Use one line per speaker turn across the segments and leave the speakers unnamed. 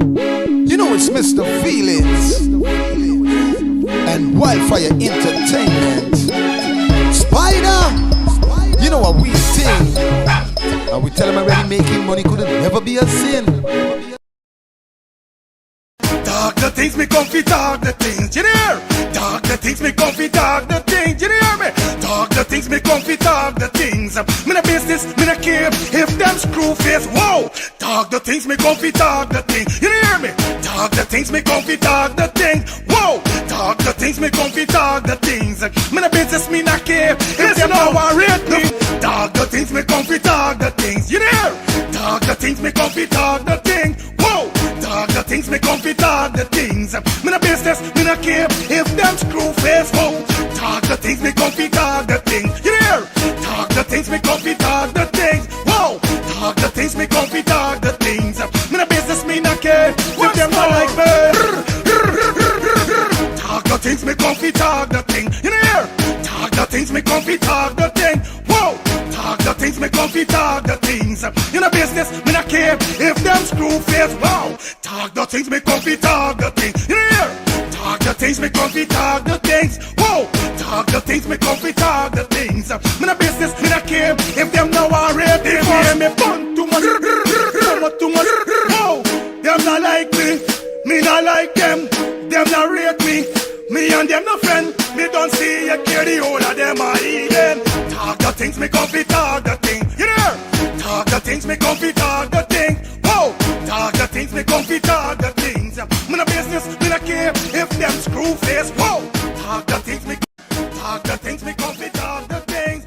You know it's Mr. Feelings and Wildfire Entertainment. Spider, you know what we think. And we tell them already making money could never be a sin.
Talk the things, me comfy talk the things, you hear? Talk the things, me comfy talk the things, you hear me? Talk the things, me comfy talk the things. Me no business, me no care if them screw face, whoa. Talk the things, me comfy talk the things, you hear me? Talk the things, me comfy talk the things, whoa. Talk the things, me comfy talk the things. Me no business, me no care if them no worried me. Talk the things, me comfy talk the things, you hear? Talk the things, me comfy talk the things, whoa. Talk the things, me comfy talk the things. Me no business, me no care if them screw face, whoa. Talk the things, me comfy talk the things, you hear? Talk the things, me comfy talk the things, whoa. Talk the things, me comfy talk the things. Me no business, me no care if them not like me. Talk the things, me comfy talk the thing, you hear? Talk the things, me comfy talk the thing, whoa. Talk the things, me comfy talk the things. You know business, me not care if them screw face, wow. Talk the things, me comfy talk the things. You hear? Talk the things, me comfy talk the things, whoa. Talk the things, me comfy talk the things. Me no business, me not care if them no worried. They hear me fun too much, too much, whoa. Them not like me not like them. Them not rate me. Me and them no friend, me don't see you care the whole of them are eating. Talk the things, me comfy talk the thing, you know? Talk the things, me comfy talk the thing, whoa. Talk the things, me comfy talk the things. Me no business, me no care if them screw face, whoa. Talk the things, me comfy talk the things.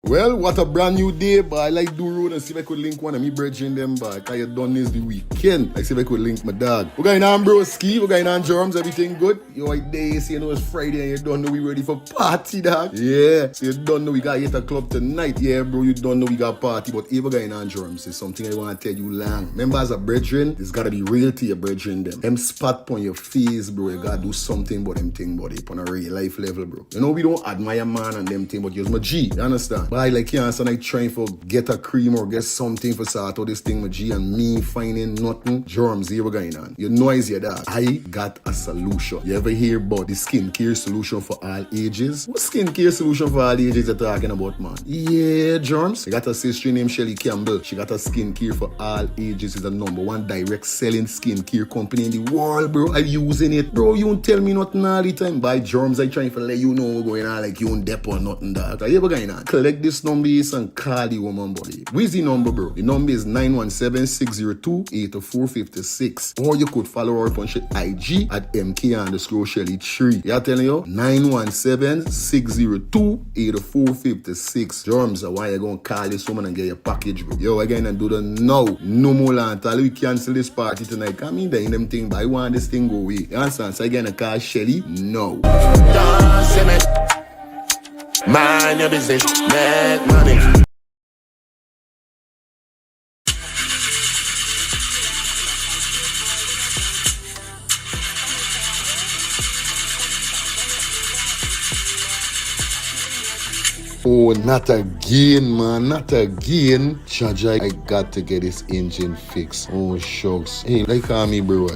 Well, what a brand new day, boy. I like do road and see if I could link one of me brethren them, boy. Cause you done this the weekend. I see if I could link my dog. We're going on broski, we're going on germs, everything good. You right there, so you know it's Friday and you don't know we ready for party, dog. Yeah, so you don't know we got hit a club tonight. Yeah, bro, you don't know we got party. But if we're going on germs, it's something I want to tell you long. Remember as a brethren, it's gotta be real to your brethren them. Them spot on your face, bro. You gotta do something about them thing, buddy. On a real life level, bro. You know we don't admire man and them thing, but you're my G. You understand? But I like cancer like trying for get a cream or get something for sort out this thing with G and me finding nothing. Germs here going on. You noise your dog. I got a solution. You ever hear about the skincare solution for all ages? What skincare solution for all ages you're talking about, man? Yeah, germs. I got a sister named Shelly Campbell. She got a skincare for all ages. It's the #1 direct selling skincare company in the world, bro. I'm using it. Bro, you don't tell me nothing all the time. By germs, I trying to let you know what's going on like you don't dep or nothing, dog. Are you ever going on? Collect this number and call the woman, buddy. Where's the number, bro? The number is 917-602-8456. Or you could follow her on IG at MK_Shelly3. Yeah, telling you? 917-602-8456. Germs, why you gonna call this woman and get your package, bro? Yo, again, and do the now. No more land. We cancel this party tonight. Come in there in them thing, but I want this thing go away. You understand? So again, I call Shelly? No.
Mind your business, make money.
Oh, not again, man, not again. Chaja, I got to get this engine fixed. Oh, shucks. Hey, like call me, bro.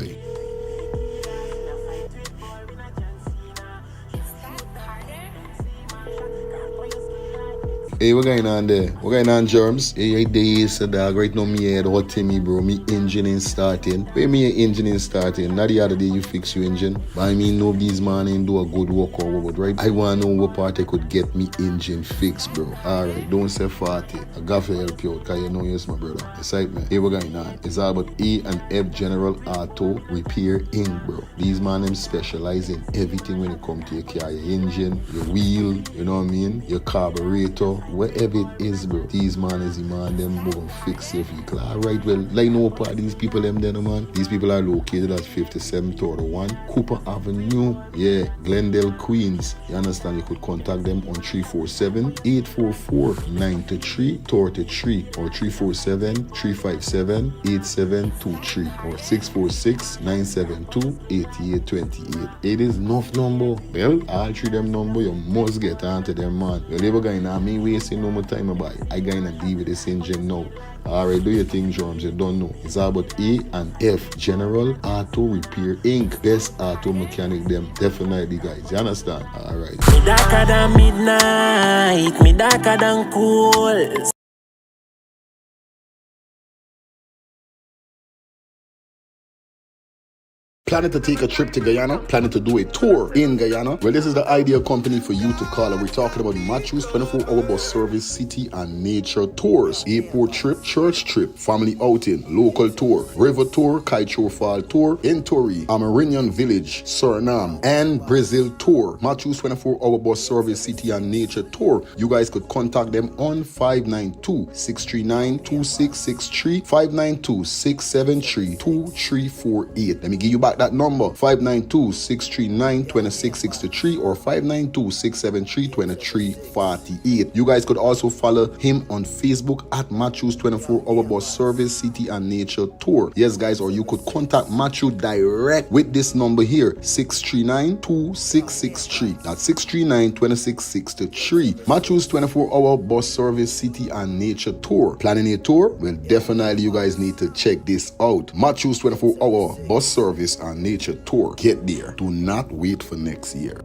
Hey, what going on there? What going on, germs? Hey, days, dog. Right now, me head hot to me, bro. Me engine ain't starting. Where me engine ain't starting? Not the other day you fix your engine. But I mean, nobody's man ain't do a good work or what, right? I want to know what part I could get me engine fixed, bro. Alright, don't say 40. I got to help you out, because you know you're my brother. Excitement. Hey, what going on? It's all about E&F General Auto Repair Inc., bro. These man, them specialize in everything when it comes to your car. Your engine, your wheel, you know what I mean? Your carburetor. Wherever it is, bro, these man is the man, them go and fix your vehicle. Alright, well, like no part these people, them then, man. These people are located at 5731 Cooper Avenue, yeah, Glendale, Queens. You understand? You could contact them on 347-844-9333 or 347-357-8723 or 646-972-8828. It is enough number. Well, all three them number, you must get onto them, man. You never going to me waste wasting no more time about it. I gonna deal with this engine now. Alright, do your thing, Germs. You don't know. It's all about A and F. General Auto Repair Inc. Best auto mechanic them. Definitely, guys. You understand? Alright.
Me darker than midnight, me darker than cool.
Planning to take a trip to Guyana? Planning to do a tour in Guyana? Well, this is the ideal company for you to call. And we're talking about Matthew's 24-hour bus service, city and nature tours. Airport trip, church trip, family outing, local tour, river tour, Kaichor Fall tour, Entori, Amarinian Village, Suriname, and Brazil tour. Matthew's 24-hour bus service, city and nature tour. You guys could contact them on 592-639-2663, 592-673-2348. Let me give you back that number, 592-639-2663 or 592-673-2348. You guys could also follow him on Facebook at Matthew's 24-hour bus service, city and nature tour. Yes, guys, or you could contact Matthew direct with this number here, 639-2663. That's 639-2663. Matthew's 24-hour bus service, city and nature tour. Planning a tour? Well, definitely you guys need to check this out. Matthew's 24-hour bus service and nature tour. Get there. Do not wait for next year.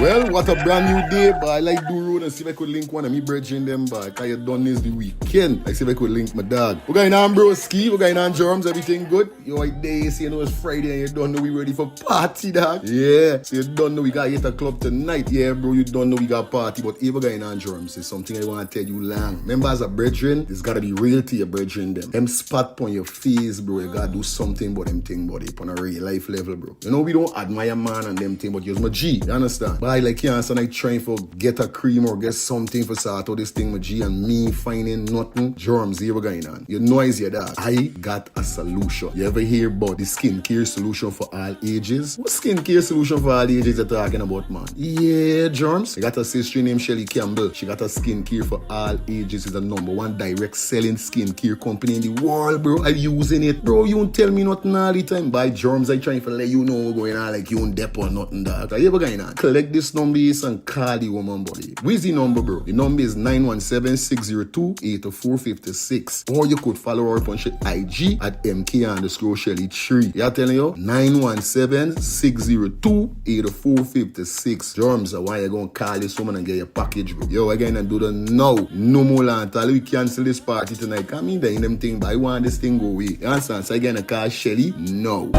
Well, what a brand new day, but I like do road and see if I could link one of me brethren them back. I done this the weekend. I see if I could link my dog. We're going on broski, we're going on Germs, everything good? Yo, like day, see you know it's Friday and you don't know we ready for party, dog. Yeah, so you don't know we got hit a club tonight. Yeah, bro, you don't know we got party, but if we're going on Germs, it's something I want to tell you long. Remember as a brethren, it's gotta be real to your brethren them. Them spot on your face, bro, you gotta do something about them thing, buddy, on a real life level, bro. You know we don't admire man and them thing, but you're my G, you understand? But I like can't stand like trying for get a cream or get something for sort out this thing with G and me finding nothing. Germs, here we going on. You know is your dog. I got a solution. You ever hear about the skincare solution for all ages? What skincare solution for all ages you're talking about, man? Yeah, Germs. I got a sister named Shelly Campbell. She got a skincare for all ages. It's the #1 direct selling skincare company in the world, bro. I'm using it. Bro, you don't tell me nothing all the time. By Germs, I trying to let you know what's going on like you don't dep or nothing, dog. So here we going on. Collect this number and call the woman, buddy. Where's the number, bro? The number is 917-602-8456. Or you could follow her on IG at MK_Shelly3. Yeah, telling you? 917-602-8456. Germs, why you gonna call this woman and get your package, bro? Yo, again, and do the now. No more land. We cancel this party tonight. Come in there in them thing, but I want this thing go away. You understand? So again, I call Shelly? No.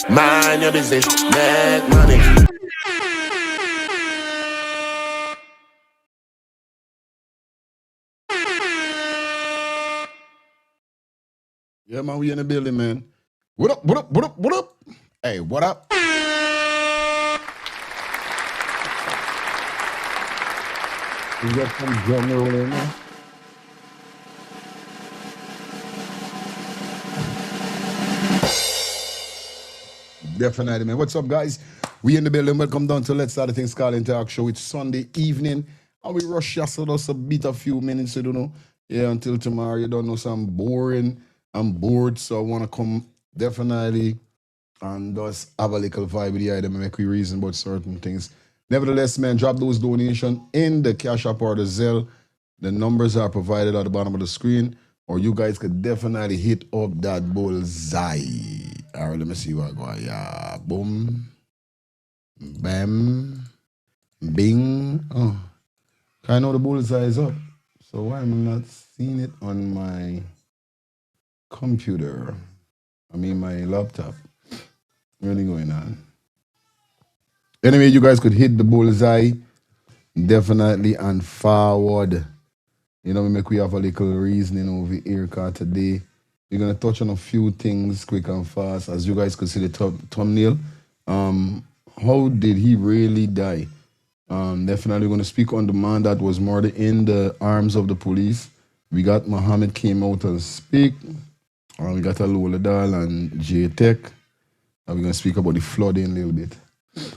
Mind your business, make money.
Yeah, man, we in the building, man. What up, what up, what up, what up? Hey, what up? We got some drum rolling, man. Definitely, man. What's up, guys? We in the building. Welcome down to Let's Start the Things Call Interact Show. It's Sunday evening. And we rush just a bit, a few minutes, you don't know. Yeah, until tomorrow. You don't know, so I'm boring. I'm bored, so I want to come definitely and just have a little vibe with the item and make we reason about certain things. Nevertheless, man, drop those donations in the Cash App or the Zelle. The numbers are provided at the bottom of the screen, or you guys could definitely hit up that bullseye. All right, let me see what I got. Yeah, boom, bam, bing. Oh, I know the bullseye is up. So why am I not seeing it on my computer? I mean, my laptop. Really going on. Anyway, you guys could hit the bullseye definitely and forward. You know, we have a little reasoning over here, because today we're going to touch on a few things quick and fast. As you guys could see the thumbnail. How did he really die? Definitely going to speak on the man that was murdered in the arms of the police. We got Mohamed came out and speak. We got a Lola Doll and Tach. And we're going to speak about the flooding a little bit.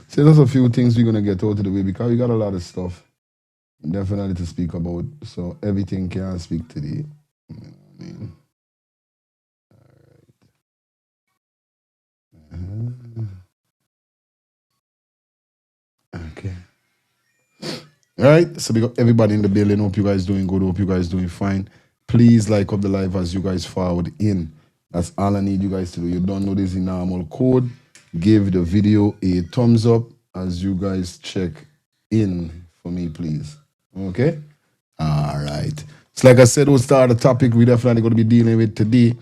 So there's a few things we're going to get out of the way because we got a lot of stuff. definitely to speak about. So everything can speak today. You know what I mean? Okay. All right. So we got everybody in the building. Hope you guys doing good. Hope you guys doing fine. Please like up the live as you guys forward in. That's all I need you guys to do. You don't know this in normal code. Give the video a thumbs up as you guys check in for me, please. Okay? All right. So like I said, we'll start the topic we definitely going to be dealing with today.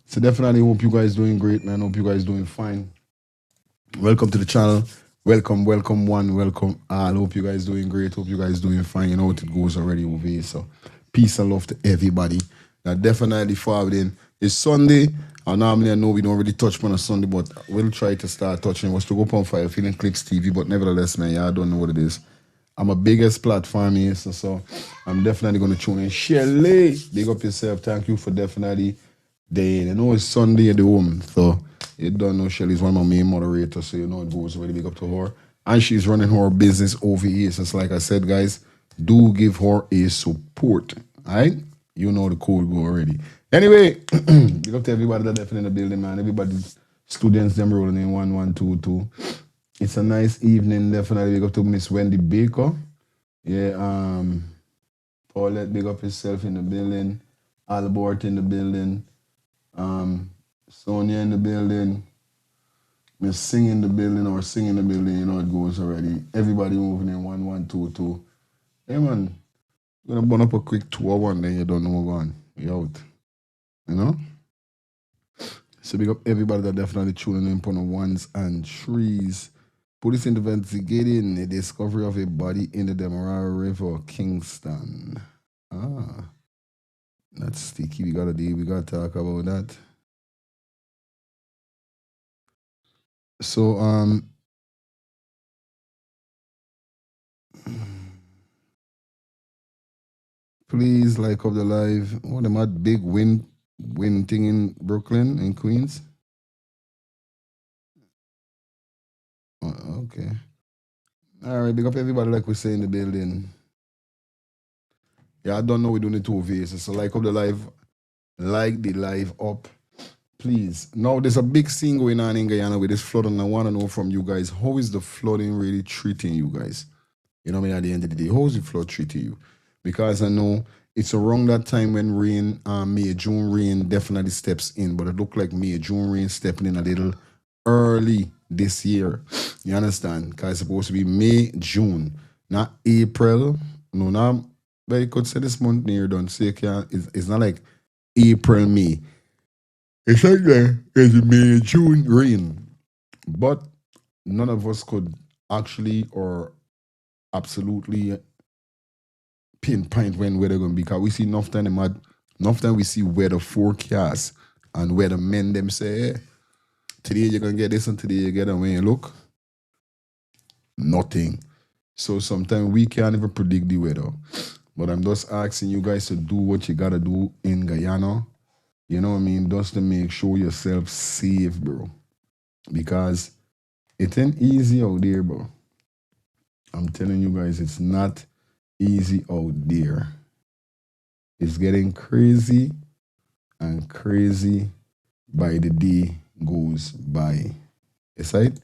So definitely hope you guys doing great, man. Hope you guys doing fine. Welcome to the channel. Welcome, welcome one, welcome all. Hope you guys doing great. Hope you guys doing fine. You know what it goes already over here. So peace and love to everybody. Now definitely forward in. It's Sunday. And normally I know we don't really touch on a Sunday, but we'll try to start touching. Was to go on Fire Feeling Clicks TV, but nevertheless, man, yeah, I don't know what it is. I'm a biggest platform here, so I'm definitely going to tune in. Shirley, big up yourself. Thank you for definitely day. You know it's Sunday at the home, so you don't know Shelly's one of my main moderators, so you know it goes really big up to her. And she's running her business over here. So like I said, guys, do give her a support. All right? You know the code go already. Anyway, big up to everybody that definitely in the building, man. Everybody, students, them rolling in 1122. It's a nice evening, definitely. Big up to Miss Wendy Baker. Yeah, Paulette, big up yourself in the building. Albert in the building. Sonia in the building. Miss Sing in the building or Sing in the building, you know it goes already. Everybody moving in 1122. Hey man, we're gonna burn up a quick 2-1, then you don't know we're going. We out. You know? So big up everybody that definitely tuning in on the ones and threes. Police investigating the discovery of a body in the Demerara River, Kingston. Ah, that's sticky. We gotta talk about that. So please like up the live. Oh, them had big win thing in Brooklyn in Queens. Okay. All right, big up everybody like we say in the building. Yeah, I don't know we're doing it 2 ways. So like up the live, like the live up. Please. Now, there's a big scene going on in Guyana with this flood, and I want to know from you guys, how is the flooding really treating you guys? You know what I mean? At the end of the day, how is the flood treating you? Because I know it's around that time when rain, May, June rain definitely steps in, but it looked like May, June rain stepping in a little early this year. You understand? Because it's supposed to be May, June, not April. No, not, but you could say this month near done. So you can, it's not like April, May. It's like it's May, June rain. But none of us could actually or absolutely pinpoint when weather gonna be, because we see enough time we see weather forecast and weather men them say, hey, today you're gonna get this and today you get that. When you look, nothing. So sometimes we can't even predict the weather. But I'm just asking you guys to do what you gotta do in Guyana. You know what I mean? Just to make sure yourself safe, bro. Because it ain't easy out there, bro. I'm telling you guys, it's not easy out there. It's getting crazy and crazy by the day goes by. Yes, right?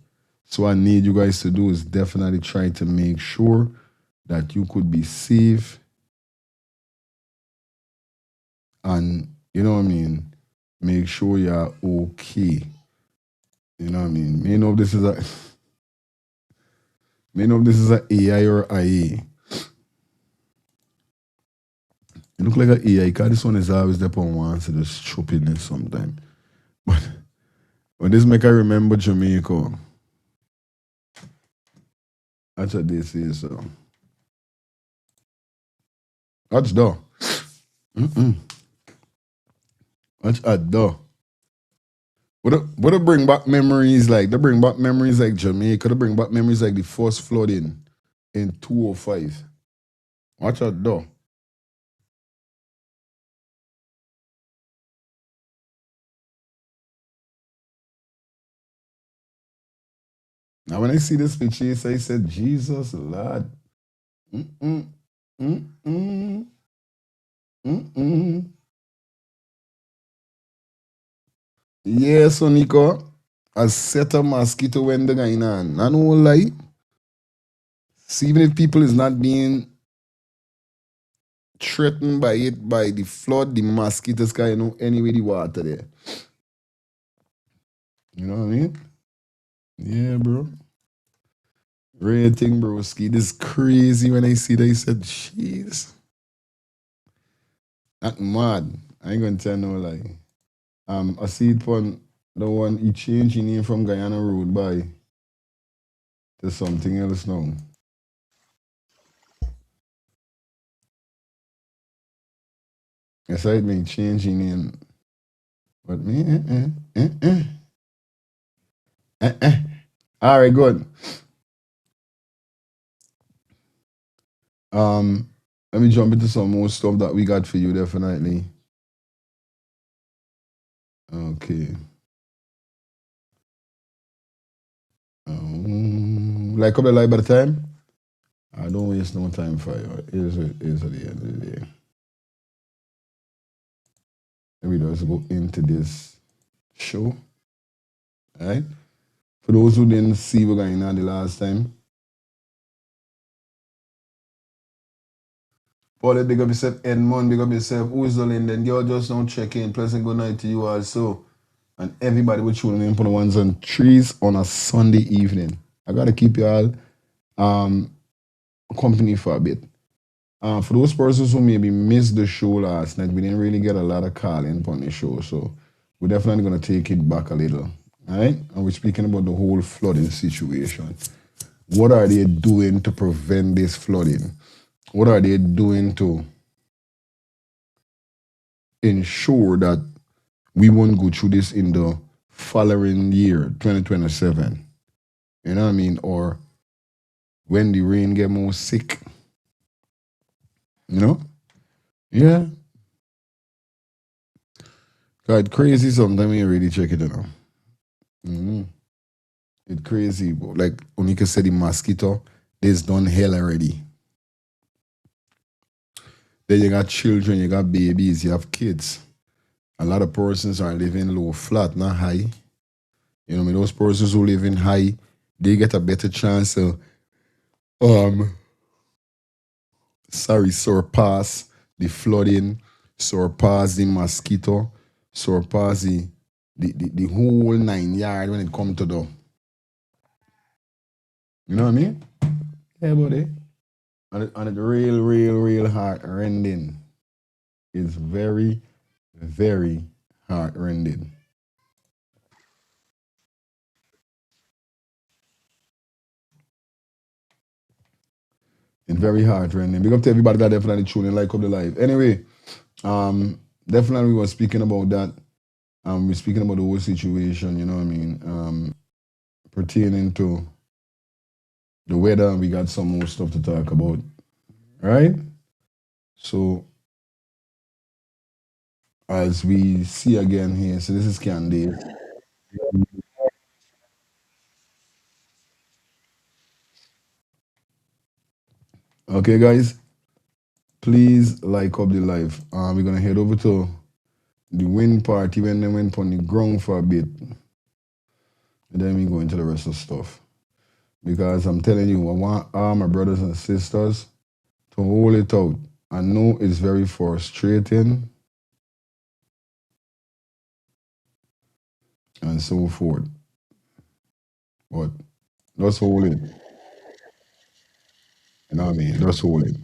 So what I need you guys to do is definitely try to make sure that you could be safe and, you know what I mean, make sure you're okay. You know what I mean? May know if this is a AI or IA. It look like an AI, because this one is always the on one to the stupidness sometimes. But when this make I remember Jamaica. That's what they say, so. That's the. That's a duh. What they bring back memories like? They bring back memories like Jamaica. They bring back memories like the first flooding in 2005. Watch out, though. Now, when I see this picture, I said, Jesus, Lord. Mm-mm. Mm-mm. Yeah, so Nico, a set of mosquito when the guy on. I don't lie. See, even if people is not being threatened by it, by the flood, the mosquitoes can, anyway, the water there. You know what I mean? Yeah, bro. Rating, bro. Ski. This crazy when I see that. He said, jeez. That mad. I ain't gonna tell no lie. I see it on the one he changed his name from Guyana Road by to something else now. I saw it may change his name. But me, All right, good. Let me jump into some more stuff that we got for you, definitely. Okay. Like up the light by the time? I don't waste no time for you. Here's at the end of the day. Let me just go into this show. All right? For those who didn't see what going on the last time, Paul, big up yourself, Edmond, big up yourself, Uzolin, then girl just don't check in. Pleasant good night to you also. And everybody will tune in for the ones and threes on a Sunday evening. I gotta keep you all company for a bit. For those persons who maybe missed the show last night, we didn't really get a lot of calling on the show, so we're definitely gonna take it back a little. All right? And we're speaking about the whole flooding situation. What are they doing to prevent this flooding? What are they doing to ensure that we won't go through this in the following year, 2027? You know what I mean? Or when the rain get more sick. You know? Yeah. God, crazy sometimes when you really check it out. Mm-hmm. It's crazy. But like Onika said, the mosquito, they's done hell already. Then you got children, you got babies, you have kids. A lot of persons are living low, flat, not high. You know, I mean, those persons who live in high, they get a better chance to surpass the flooding, surpass the mosquito, surpass the whole 9 yards when it comes to the, you know what I mean? Yeah, buddy. And it real heart rending. It's very, very heart rending. It's very heart rending. Big up to everybody that definitely tune in, like up the live. Anyway, definitely we were speaking about that. We're speaking about the whole situation, you know what I mean? Pertaining to the weather, we got some more stuff to talk about. Right? So as we see again here, so this is Candy. Okay, guys, please like up the live. We're gonna head over to the win party when they went on the ground for a bit. And then we go into the rest of stuff. Because I'm telling you, I want all my brothers and sisters to hold it out. I know it's very frustrating and so forth. But just hold it. You know what I mean? Just hold it.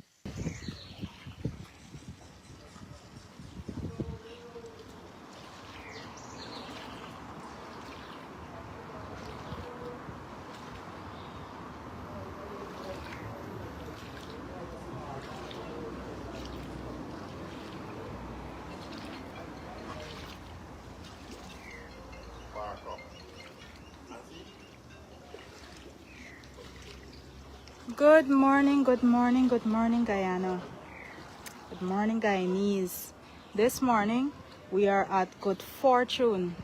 Good morning, good morning, good morning, Guyana. Good morning, Guyanese. This morning, we are at Good Fortune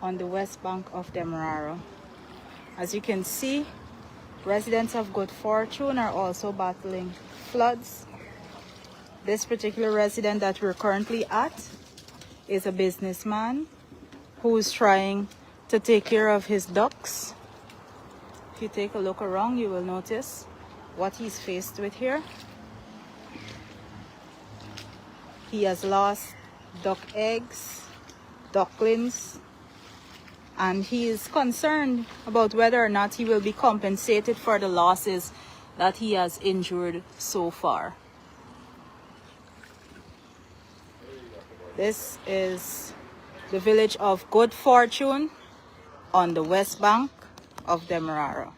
on the west bank of Demerara. As you can see, Residents of Good Fortune are also battling floods. This particular resident that we're currently at is a businessman who's trying to take care of his ducks. If you take a look around, you will notice what he's faced with here. He has lost duck eggs, ducklings, and he is concerned about whether or not he will be compensated for the losses that he has endured so far. This is the village of Good Fortune on the west bank of Demerara.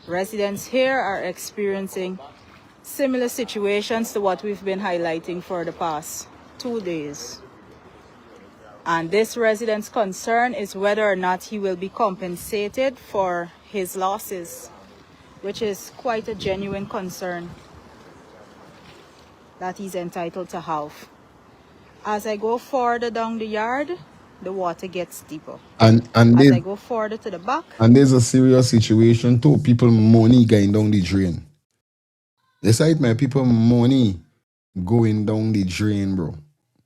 Residents here are experiencing similar situations to what we've been highlighting for the past 2 days. And this resident's concern is whether or not he will be compensated for his losses, which is quite a genuine concern that he's entitled to have. As I go further down the yard, the water gets deeper.
And
as I go further to the back.
And there's a serious situation too. People money going down the drain. That's right, man. People money going down the drain, bro.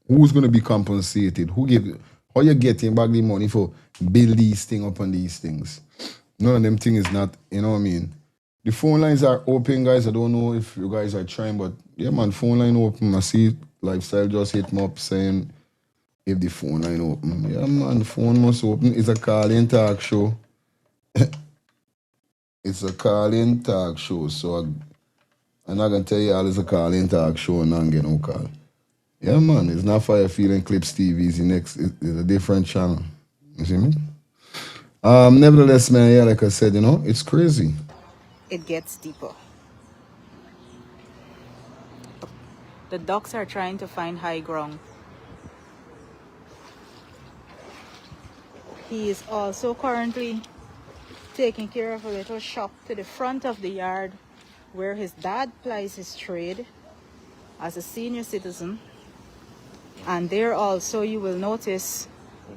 Who's gonna be compensated? How you getting back the money for build these things up on these things? None of them things is not, you know what I mean? The phone lines are open, guys. I don't know if you guys are trying, but yeah, man, phone line open. I see Lifestyle just hit me up saying if the phone line open. Yeah, man, the phone must open. It's a call-in talk show. It's a call-in talk show, so I'm not gonna tell you all it's a call-in talk show and not get no call. Yeah, man, it's not Fire Feeling Clips TV. It's a different channel. You see me? Nevertheless, man, yeah, like I said, you know, it's crazy.
It gets deeper. The ducks are trying to find high ground. He is also currently taking care of a little shop to the front of the yard where his dad plies his trade as a senior citizen. And there also you will notice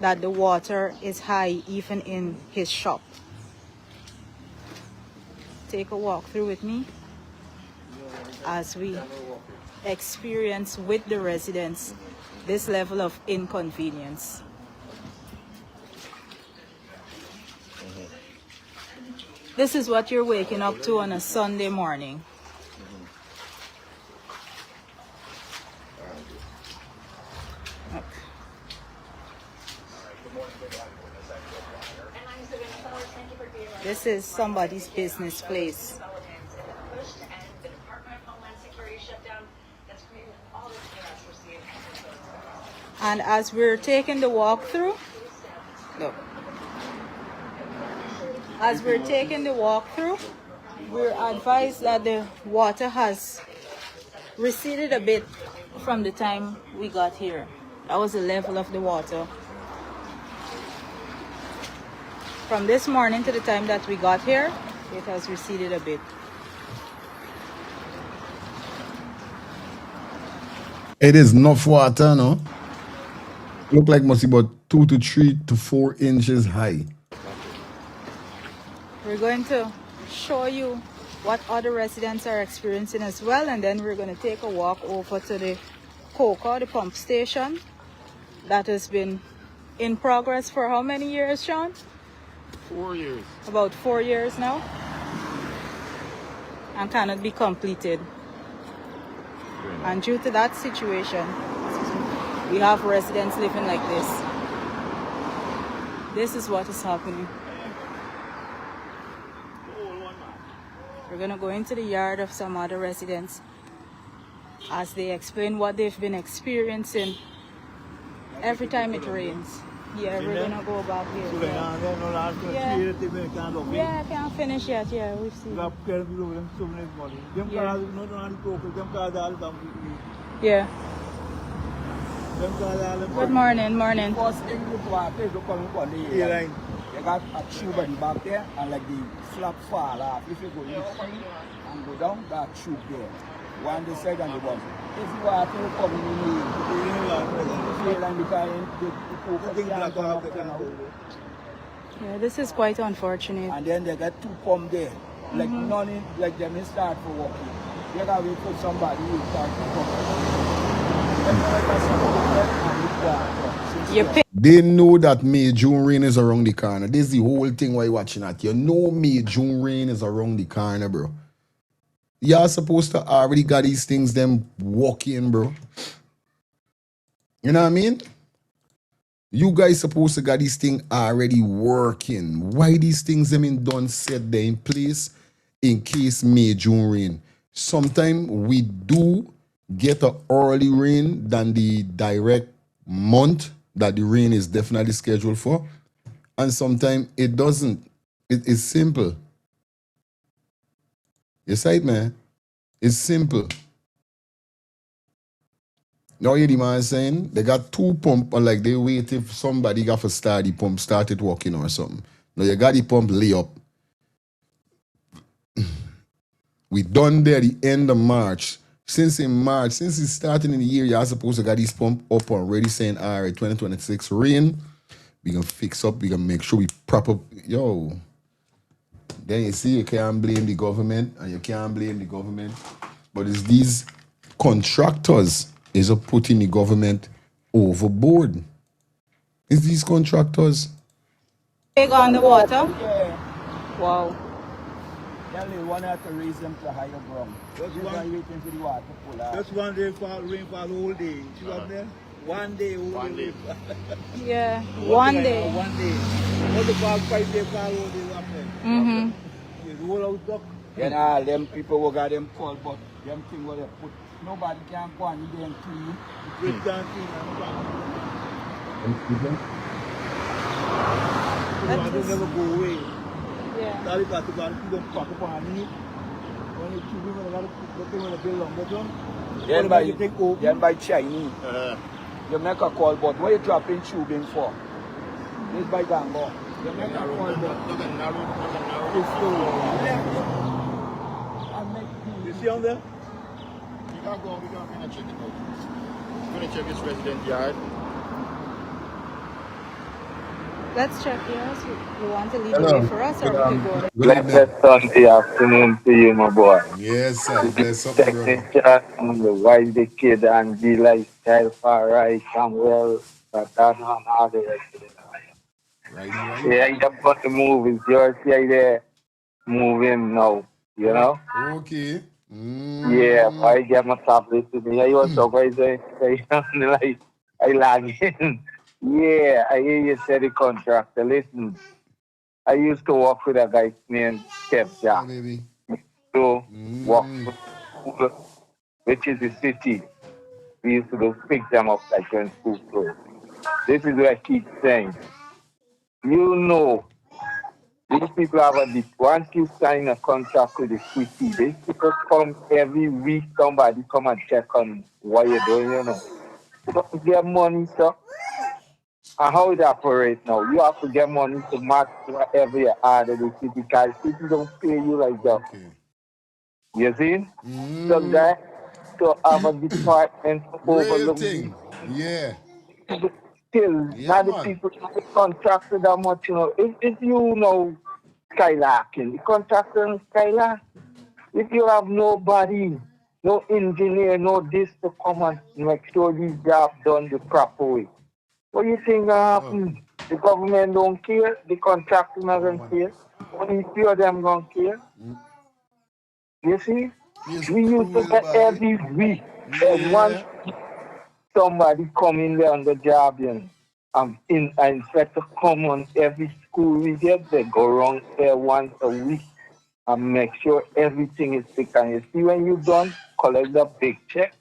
that the water is high even in his shop. Take a walk through with me as we experience with the residents this level of inconvenience. This is what you're waking up to on a Sunday morning. This is somebody's business place. And as we're taking the walk through, look. As we're taking the walk through, we're advised that the water has receded a bit from the time we got here. That was the level of the water. From this morning to the time that we got here, it has receded a bit.
It is enough water, no? Look like must be about 2 to 3 to 4 inches high.
We're going to show you what other residents are experiencing as well, and then we're going to take a walk over to the Coca, the pump station that has been in progress for how many years, Sean?
4 years.
About 4 years now, and cannot be completed. And due to that situation, we have residents living like this. This is what is happening. We're gonna go into the yard of some other residents as they explain what they've been experiencing every time it rains. Yeah, we're gonna go back here. Yeah, I can't finish yet. Yeah, we've seen. Yeah. Good morning, morning.
You got a tube at the back there, and like the flap fall off. If you go in and go down, that tube there. One the side and the bottom. If you are to come in, you feel like the car
Yeah, this is quite unfortunate.
And then they get two pump there. Like none in, like them in start for working. You gotta wait for somebody who start to come.
You pay.
They know that May, June rain is around the corner. This is the whole thing why you're watching at. You know May, June rain is around the corner, bro. You're supposed to already got these things them walking, bro. You know what I mean? You guys supposed to got these things already working. Why these things them in done set there in place in case May, June rain? Sometimes we do get a early rain than the direct month that the rain is definitely scheduled for. And sometimes it doesn't. It's simple. You see it, man? It's simple. Now you hear the man saying they got two pump and like they wait if somebody got to start the pump started working or something. Now you got the pump lay up. We done there the end of March. Since in March, since it's starting in the year, you're supposed to got this pump up already saying, all right, 2026 rain. We gonna fix up, we gonna make sure we prop up. Yo. Then you see you can't blame the government and you can't blame the government. But it's these contractors is putting the government overboard. It's these contractors.
Big on the water.
Yeah.
Wow.
Tell you one have to raise them to higher ground. Just one waiting for the water to pull out. Just one day fall, rainfall all day. See what there? One day, all day.
Yeah, one day.
One day. All the fall 5 days fall all day.
Mm-hmm.
You roll out duck. Then all them people who got them called, but them thing where they put, nobody can go and eat them clean. It can't clean and nobody. That never go away.
Yeah.
Now you got to go and keep them pack up on me. When you keep them, you got to put them in the bill on the drum. Then by Chinese. You make a call, but what you dropping tubing for? This by Gango. You make a call, but it's slow. You see on there?
You can't go, we can't check it out. We're going to check this resident yard.
Let's check yours. You want to leave it here for us or we can go?
Blessed Sunday afternoon to you, my boy.
Yes, sir. Bless up, bro.
Technician, the wife, the kid, and the lifestyle for right, Samuel, that and all the rest of it.
Right.
Yeah, you got the move. It's yours. Yeah, there. Moving now, you know?
Okay.
Yeah, I get my tablet with me. I was surprised. Like, I lag in. Yeah, I hear you say the contractor. Listen, I used to work with a guy named Tach.
Oh, baby.
So, work with, which is the city. We used to go pick them up like when school closed. This is what I keep saying. You know, these people have once you sign a contract with the city, these people come every week, somebody come and check on what you're doing, you know. You don't get money, sir. And how it operates now, you have to get money to match whatever you add to the city, because city don't pay you like that.
Okay.
You see? So that to have a department to overlook
thing. Yeah.
still, not the people the contractor that much, you know. If you know skylarking, the contractor in skylark, if you have nobody, no engineer, no this to come and make sure these jobs done the proper way, what do you think happen? The government don't care, the contractor not gonna care, only few of them gonna care. You see? We used to get every week, once somebody come in there on the job, you know, inspector come on every school we get, they go around there once a week and make sure everything is fixed. And you see when you done, collect the big check.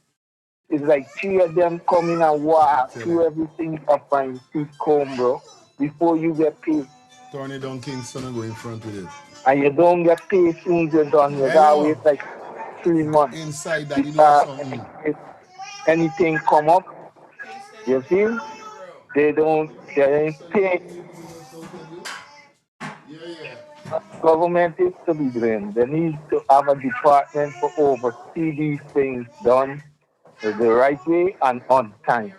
It's like 3 of them coming and walk through everything up and keep comb, bro, before you get paid.
Turn it down, Kingston, and go in front with it.
And you don't get paid soon as you're done. You gotta wait like 3 months.
Inside that, you know something.
If anything come up, you see, they ain't pay. Government is to be blamed. They need to have a department to oversee these things done the right way and on time.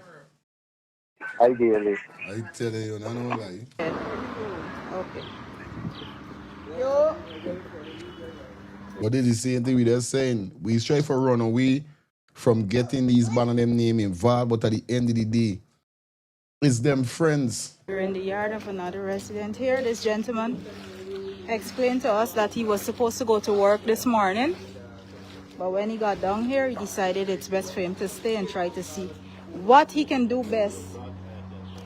Ideally.
I tell you, I don't lie.
Yo.
What is the same thing we just saying? We try for run away from getting these band and them name involved, but at the end of the day, it's them friends.
We're in the yard of another resident here. This gentleman explained to us that he was supposed to go to work this morning, but when he got down here, he decided it's best for him to stay and try to see what he can do best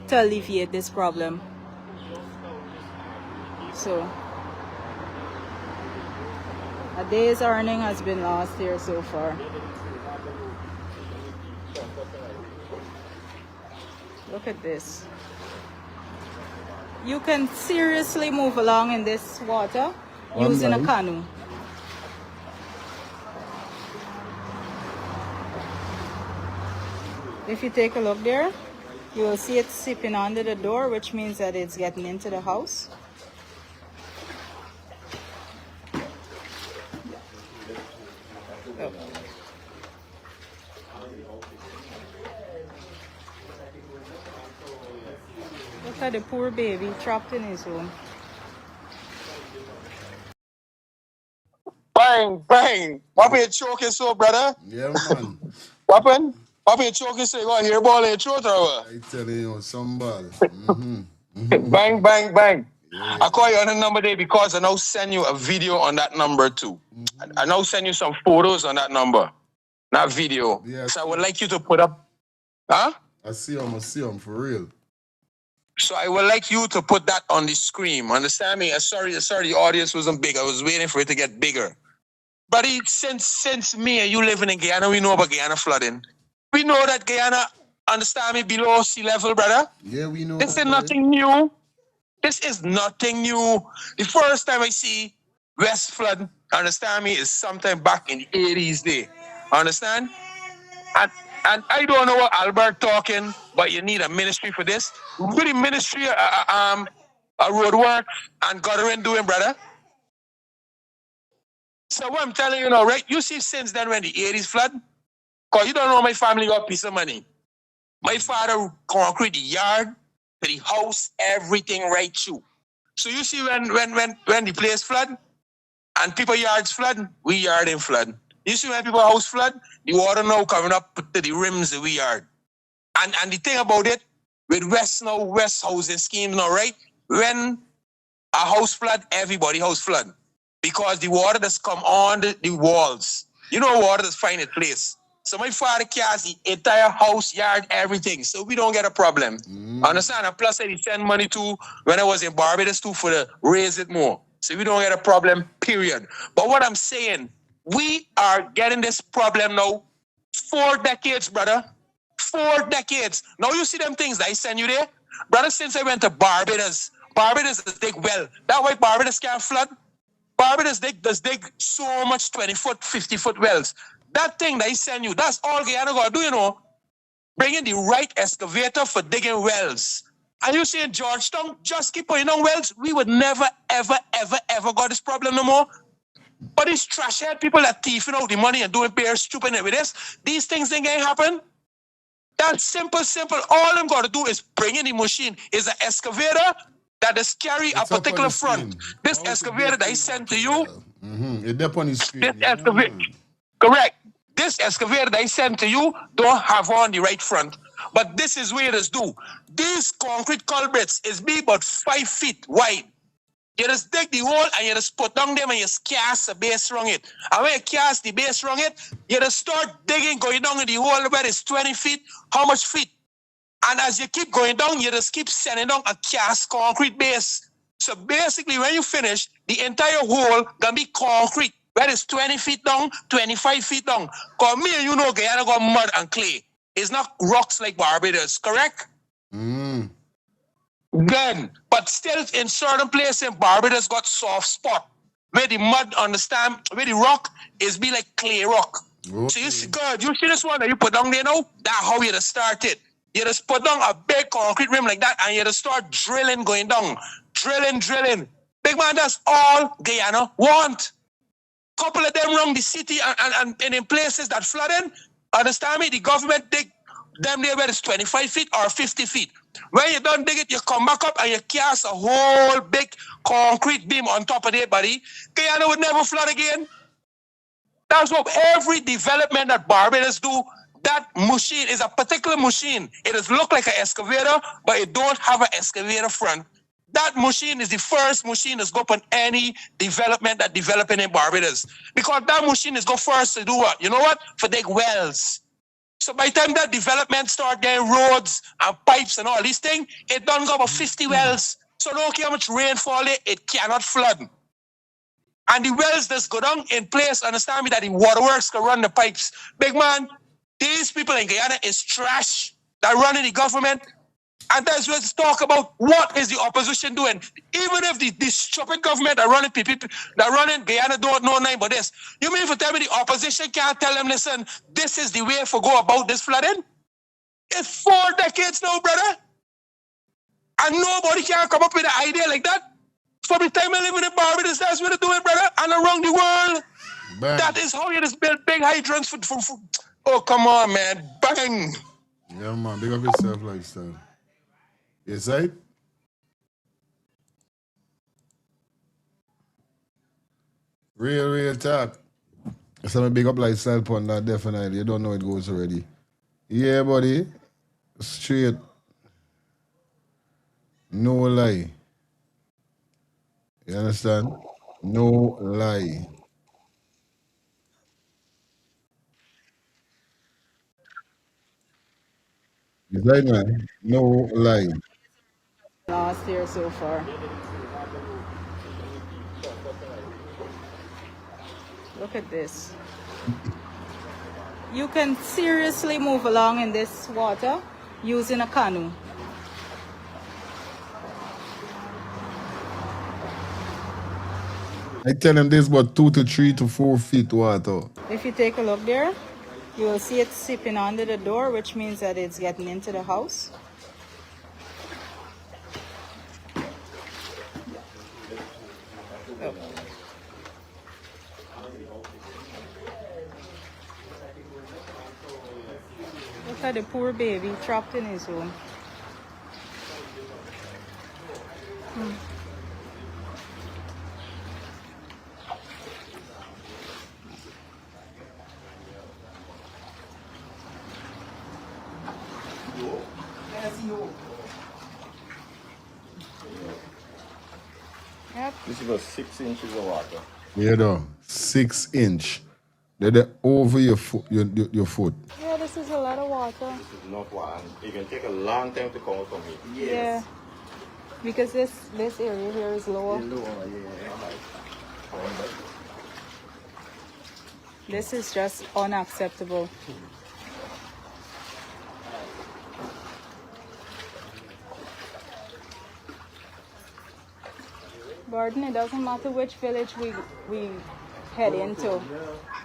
to alleviate this problem. So a day's earning has been lost here so far. Look at this. You can seriously move along in this water using a canoe. If you take a look there, you will see it sipping under the door, which means that it's getting into the house. Oh. Look at the poor baby trapped in his home.
Bang, bang. What you choking so, brother?
Yeah, man.
What happened? What you choking so? You got hair ball in your throat or what?
I tell you, somebody.
Bang, bang, bang. Yeah. I call you on the number there because I now send you a video on that number too. I now send you some photos on that number, not video. Yeah, so I would like you to put up, huh?
I see them for real.
So I would like you to put that on the screen. Understand me? Sorry, the audience wasn't big. I was waiting for it to get bigger. But since me and you living in Guyana, we know about Guyana flooding. We know that Guyana, understand me, below sea level, brother.
Yeah, we know.
This is nothing new. This is nothing new. The first time I see West flood, understand me, is sometime back in the 80s day. Understand? And I don't know what Albert talking, but you need a ministry for this. What the ministry, road work and guttering doing, brother? So what I'm telling you now, right? You see since then when the 80s flood, because you don't know my family got a piece of money. My father concrete the yard, the house, everything right through. So you see when the place flood and people yards flood, we yard in flood. You see when people house flood, the water now coming up to the rims of we yard. And the thing about it, with West housing scheme now, right? When a house flood, everybody house flood. Because the water that's come on the walls. You know water that's find its place. So my father cares the entire house, yard, everything. So we don't get a problem. Understand? And plus I send money to when I was in Barbados too for the raise it more. So we don't get a problem, period. But what I'm saying, we are getting this problem now 4 decades, brother. 4 decades. Now you see them things that I send you there? Brother, since I went to Barbados is dig well. That's why Barbados can't flood. Barbados dig so much 20-foot, 50-foot wells. That thing that I send you, that's all Guyana got to do, you know. Bringing the right excavator for digging wells. And you see in Georgetown, just keep putting on wells, we would never, ever, ever, ever got this problem no more. But these trash head people that thieving out the money and doing bare stupid with this, these things ain't gonna happen. That's simple. All I'm got to do is bring in the machine. Is an excavator that is carry a particular front. This excavator that I sent to you,
It's up on the screen.
this excavator, correct. This excavator that I sent to you don't have on the right front. But this is where it is do. These concrete culverts is big about 5 feet wide. You just dig the hole and you just put down them and you just cast a base around it. And when you cast the base around it, you just start digging, going down in the hole where it's 20 feet. How much feet? And as you keep going down, you just keep sending down a cast concrete base. So basically, when you finish, the entire hole gonna be concrete. Where it's 20 feet down, 25 feet down. Because me and you know Guyana got mud and clay. It's not rocks like Barbados, correct? Good. But still, in certain places in Barbados got soft spot. Where the mud, understand, where the rock is be like clay rock. Okay. So you see, good. You see this one that you put down there now? That's how you just start it. You just put down a big concrete rim like that and you just start drilling, going down. Drilling. Big man, that's all Guyana want. Couple of them around the city and in places that flooding, understand me, the government dig them there where it's 25 feet or 50 feet. When you don't dig it, you come back up and you cast a whole big concrete beam on top of it, buddy. Guyana would never flood again. That's what every development that Barbados do, that machine is a particular machine. It does look like an excavator, but it don't have an excavator front. That machine is the first machine that's go up on any development that developing in Barbados. Because that machine is go first to do what? You know what? For dig wells. So by the time that development start getting roads and pipes and all these things, it done go about 50 wells. So don't care how much rainfall it cannot flood. And the wells just go down in place, understand me, that the waterworks can run the pipes. Big man, these people in Guyana is trash that running the government. And that's what to talk about what is the opposition doing. Even if the stupid government that running Guyana don't know nothing about this. You mean for tell me the opposition can't tell them, listen, this is the way for go about this flooding? It's 4 decades now, brother. And nobody can come up with an idea like that. From the time I live in Barbados, that's what they do it, brother. And around the world. Bang. That is how you just build big hydrants for. Oh, come on, man. Bang.
Yeah, man. Big up yourself, lifestyle. Yes, right? Real talk. So I big up lifestyle on that, definitely. You don't know it goes already. Yeah, buddy. Straight. No lie. You understand? No lie. You right, man? No lie.
Last year so far. Look at this. You can seriously move along in this water using a canoe.
I tell them this about 2 to 3 to 4 feet water.
If you take a look there, you will see it sipping under the door, which means that it's getting into the house. Oh. Look at the poor baby trapped in his home. Yep.
This is about 6 inches of water.
You know, 6 inch. They're over your foot. Your foot.
Yeah, this is a lot of water.
This is not one. It can take a long time to come out from it.
Yes. Yeah, because this area here is lower. This is just unacceptable. Gordon, it doesn't matter which village we head into.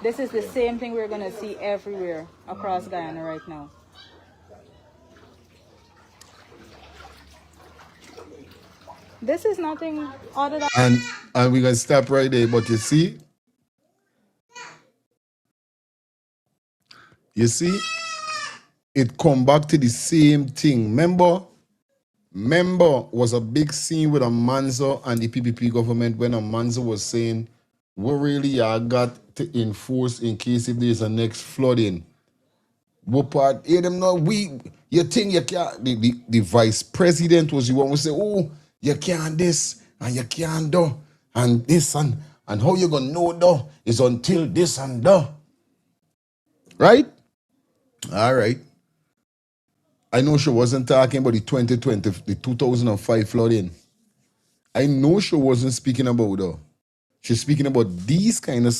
This is the same thing we're going to see everywhere across Guyana right now. This is nothing other than...
And we're going to stop right there. But you see, it come back to the same thing. Remember was a big scene with Amanzo and the PPP government when Amanzo was saying, what really I got to enforce in case if there's a next flooding. What part, hear them now, you think you can't, the vice president was the one who said, oh, you can't this and you can't do and this and how you gonna know though is until this and that. Right? All right. I know she wasn't talking about the 2020, the 2005 flooding. I know she wasn't speaking about that. She's speaking about these kind of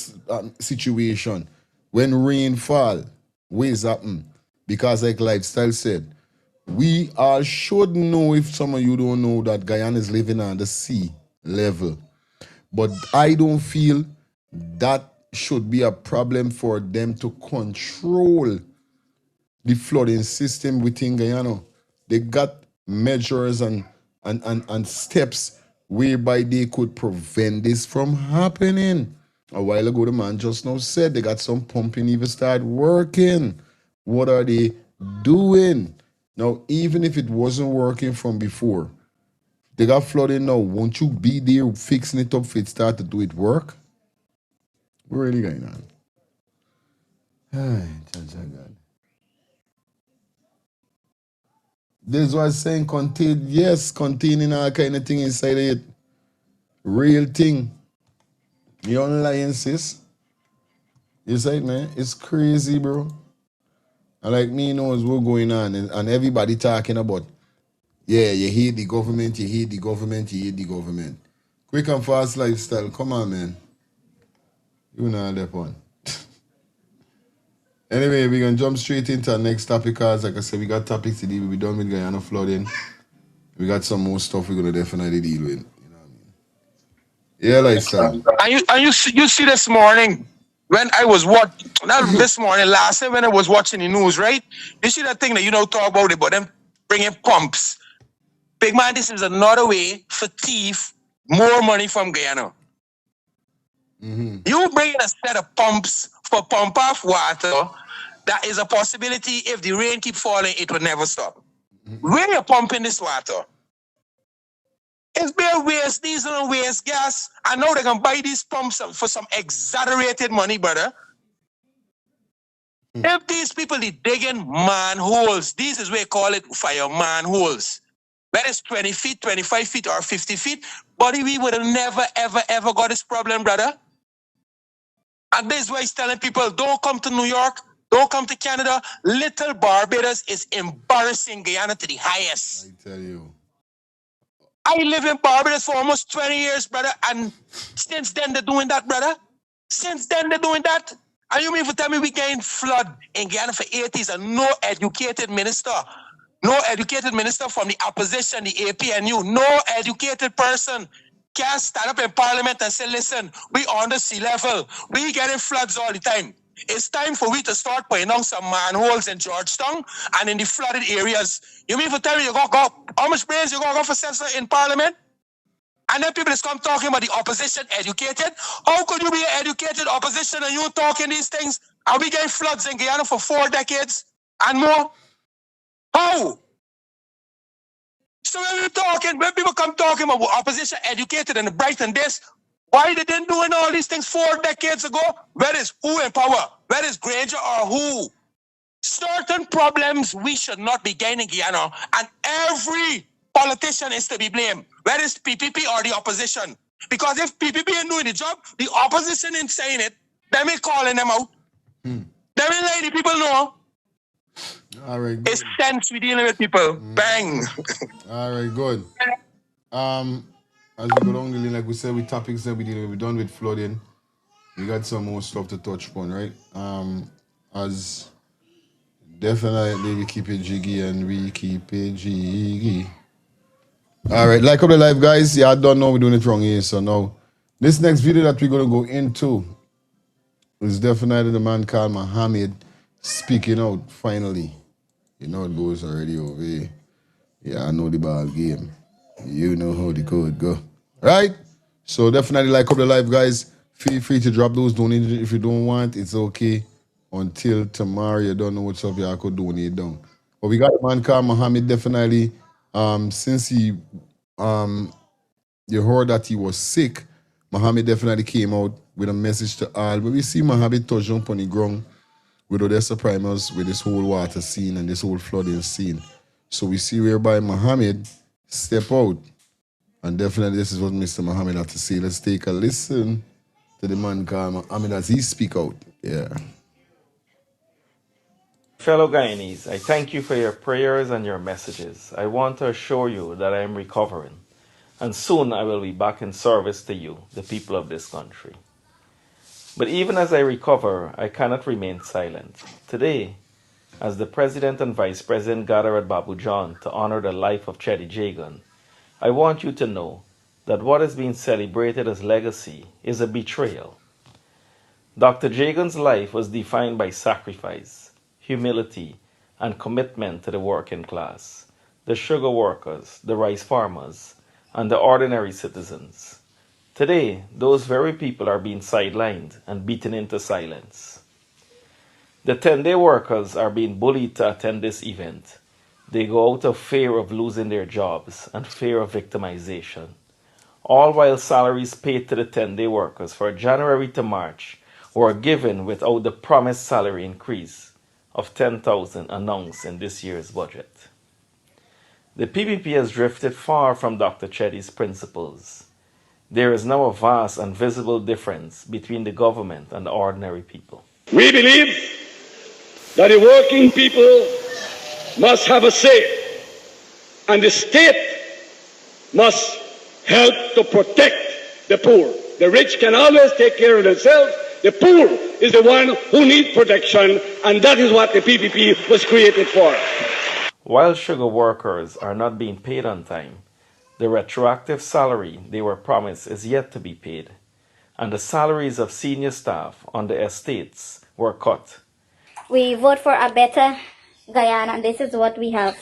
situation when rain fall, waves happen. Because like Lifestyle said, we all should know, if some of you don't know, that Guyana is living on the sea level. But I don't feel that should be a problem for them to control the flooding system within Guyana. They got measures and steps whereby they could prevent this from happening. A while ago, the man just now said they got some pumping even start working. What are they doing. Now, even if it wasn't working from before, they got flooding now. Won't you be there fixing it up for it start to do it work? What really going on? Ay, God. This is what I'm saying, containing all kind of thing inside of it. Real thing. You don't lie, sis. You say it, man. It's crazy, bro. And like me knows what's going on, and everybody talking about, yeah, you hate the government, you hate the government, you hate the government. Quick and fast lifestyle. Come on, man. You know that one. Anyway, we're going to jump straight into our next topic because, like I said, we got topics today. We'll be done with Guyana flooding. We got some more stuff we're going to definitely deal with. You know what I mean? Yeah, lifestyle.
And you see this morning, when I was not this morning, last night when I was watching the news, right? You see that thing that talk about it, but them bringing pumps. Big man, this is another way for thief more money from Guyana. You bring in a set of pumps for pump off water, that is a possibility. If the rain keep falling, it will never stop. Where you pumping this water? It's bare waste diesel and waste gas. I know they can buy these pumps for some exaggerated money, brother. If these people are digging manholes, this is where they call it fire manholes. That is 20 feet, 25 feet, or 50 feet. But we would have never, ever got this problem, brother. And this is why he's telling people, don't come to New York, don't come to Canada. Little Barbados is embarrassing Guyana to the highest.
I tell you.
I live in Barbados for almost 20 years, brother. And since then, they're doing that, brother. Since then, they're doing that. And you mean to tell me we getting flood in Guyana for 80s and no educated minister from the opposition, the APNU, no educated person can't stand up in parliament and say, listen, we on the sea level. We getting floods all the time. It's time for we to start putting down some manholes in Georgetown and in the flooded areas. You mean to tell me you're going to go, how much brains you're going to go for censor in parliament? And then people just come talking about the opposition educated. How could you be an educated opposition and you talking these things? Are we getting floods in Guyana for 4 decades and more? How? So when people come talking about opposition educated and bright and this, why they didn't doing all these things 4 decades ago? Where is who in power? Where is Granger or who? Certain problems we should not be gaining Guyana, and every politician is to be blamed. Where is PPP or the opposition? Because if PPP ain't doing the job, the opposition ain't saying it. Them ain't calling them out. Them ain't letting the people know.
All right. Good.
It's sense we dealing with people. Bang.
All right, good. As we go down the lane, like we said, with topics that we dealing with, we're done with flooding. We got some more stuff to touch upon, right? As definitely we keep it jiggy and we keep it jiggy. All right, like up the live, guys. Yeah, I don't know we're doing it wrong here. So now, this next video that we're gonna go into is definitely the man called Mohamed speaking out finally. You know it goes already over here. Yeah, I know the ball game. You know how the code go. Right? So definitely like up the live, guys. Feel free to drop those donations if you don't want. It's okay. Until tomorrow, you don't know what's up, you could donate down. But we got a man called Mohamed definitely. Since you heard that he was sick, Mohamed definitely came out with a message to all. But we see Mohamed touch jump on the ground with Odessa Primers with this whole water scene and this whole flooding scene. So we see whereby Mohamed step out. And definitely this is what Mr. Mohamed had to say. Let's take a listen to the man called Mohamed as he speak out. Yeah.
Fellow Guyanese, I thank you for your prayers and your messages. I want to assure you that I am recovering, and soon I will be back in service to you, the people of this country. But even as I recover, I cannot remain silent. Today, as the President and Vice President gather at Babu John to honor the life of Chedi Jagan, I want you to know that what is being celebrated as legacy is a betrayal. Dr. Jagan's life was defined by sacrifice, humility, and commitment to the working class, the sugar workers, the rice farmers, and the ordinary citizens. Today, those very people are being sidelined and beaten into silence. The 10-day workers are being bullied to attend this event. They go out of fear of losing their jobs and fear of victimization. All while salaries paid to the 10-day workers for January to March were given without the promised salary increase of $10,000 announced in this year's budget. The PPP has drifted far from Dr. Chetty's principles. There is now a vast and visible difference between the government and the ordinary people.
We believe that the working people must have a say, and the state must help to protect the poor. The rich can always take care of themselves. The poor is the one who needs protection, and that is what the PPP was created for.
While sugar workers are not being paid on time, the retroactive salary they were promised is yet to be paid, and the salaries of senior staff on the estates were cut.
We vote for a better Guyana, and this is what we have.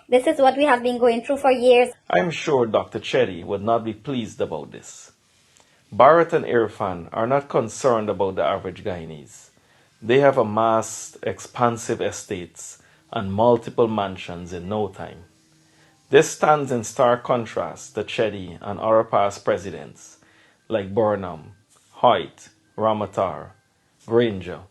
This is what we have been going through for years.
I'm sure Dr. Chetty would not be pleased about this. Barrett and Irfan are not concerned about the average Guyanese. They have amassed expansive estates and multiple mansions in no time. This stands in stark contrast to Chetty and other past presidents like Burnham, Hoyt, Ramatar, Granger,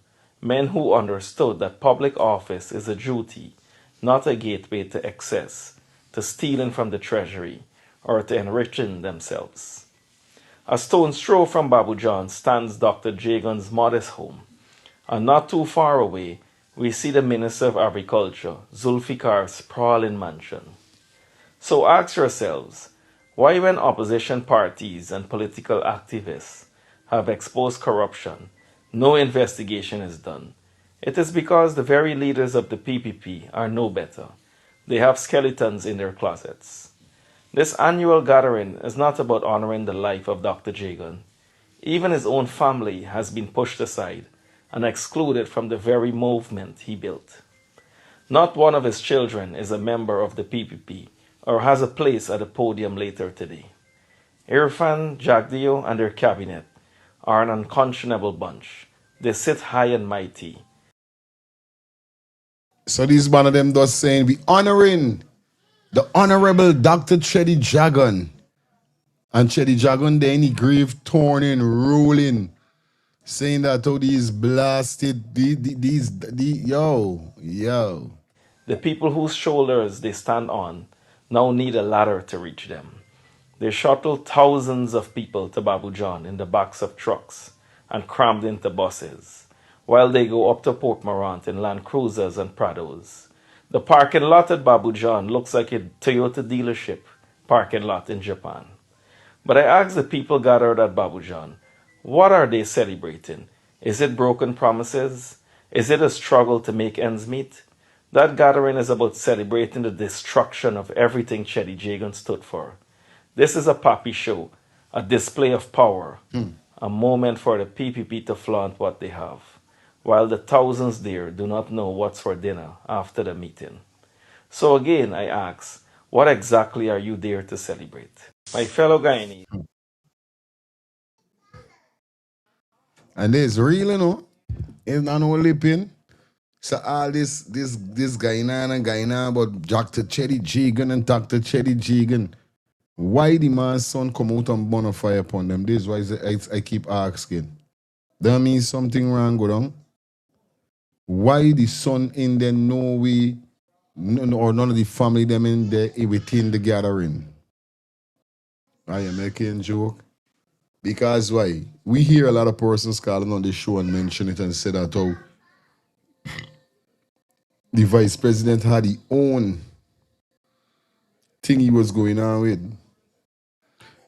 men who understood that public office is a duty, not a gateway to excess, to stealing from the treasury, or to enriching themselves. A stone's throw from Babu John stands Dr. Jagan's modest home, and not too far away we see the Minister of Agriculture, Zulfikar's sprawling mansion. So ask yourselves, why when opposition parties and political activists have exposed corruption, no investigation is done? It is because the very leaders of the PPP are no better. They have skeletons in their closets. This annual gathering is not about honoring the life of Dr. Jagan. Even his own family has been pushed aside and excluded from the very movement he built. Not one of his children is a member of the PPP or has a place at the podium later today. Irfan, Jagdeo, and their cabinet are an unconscionable bunch. They sit high and mighty.
So this one of them does saying we honoring the Honorable Dr. Chetty Jagan. And Chetty Jagan then he grieved, torn in, ruling, saying that all these blasted, yo.
The people whose shoulders they stand on now need a ladder to reach them. They shuttle thousands of people to Babu John in the backs of trucks and crammed into buses, while they go up to Port Morant in Land Cruisers and Prados. The parking lot at Babu John looks like a Toyota dealership parking lot in Japan. But I asked the people gathered at Babu John, what are they celebrating? Is it broken promises? Is it a struggle to make ends meet? That gathering is about celebrating the destruction of everything Chetty Jagan stood for. This is a poppy show, a display of power, a moment for the PPP to flaunt what they have, while the thousands there do not know what's for dinner after the meeting. So again, I ask, what exactly are you there to celebrate? My fellow Guyanese.
And it's real, you know. It's not only pin. So all this Guyana, but Dr. Chetty Jagan and Dr. Chetty Jagan. Why the man's son come out and burn a fire upon them? This is why I keep asking. That means something wrong go down. Why the son in there no way, or none of the family them in there within the gathering? Are you making a joke? Because why? We hear a lot of persons calling on the show and mention it and say that how the vice president had his own thing he was going on with.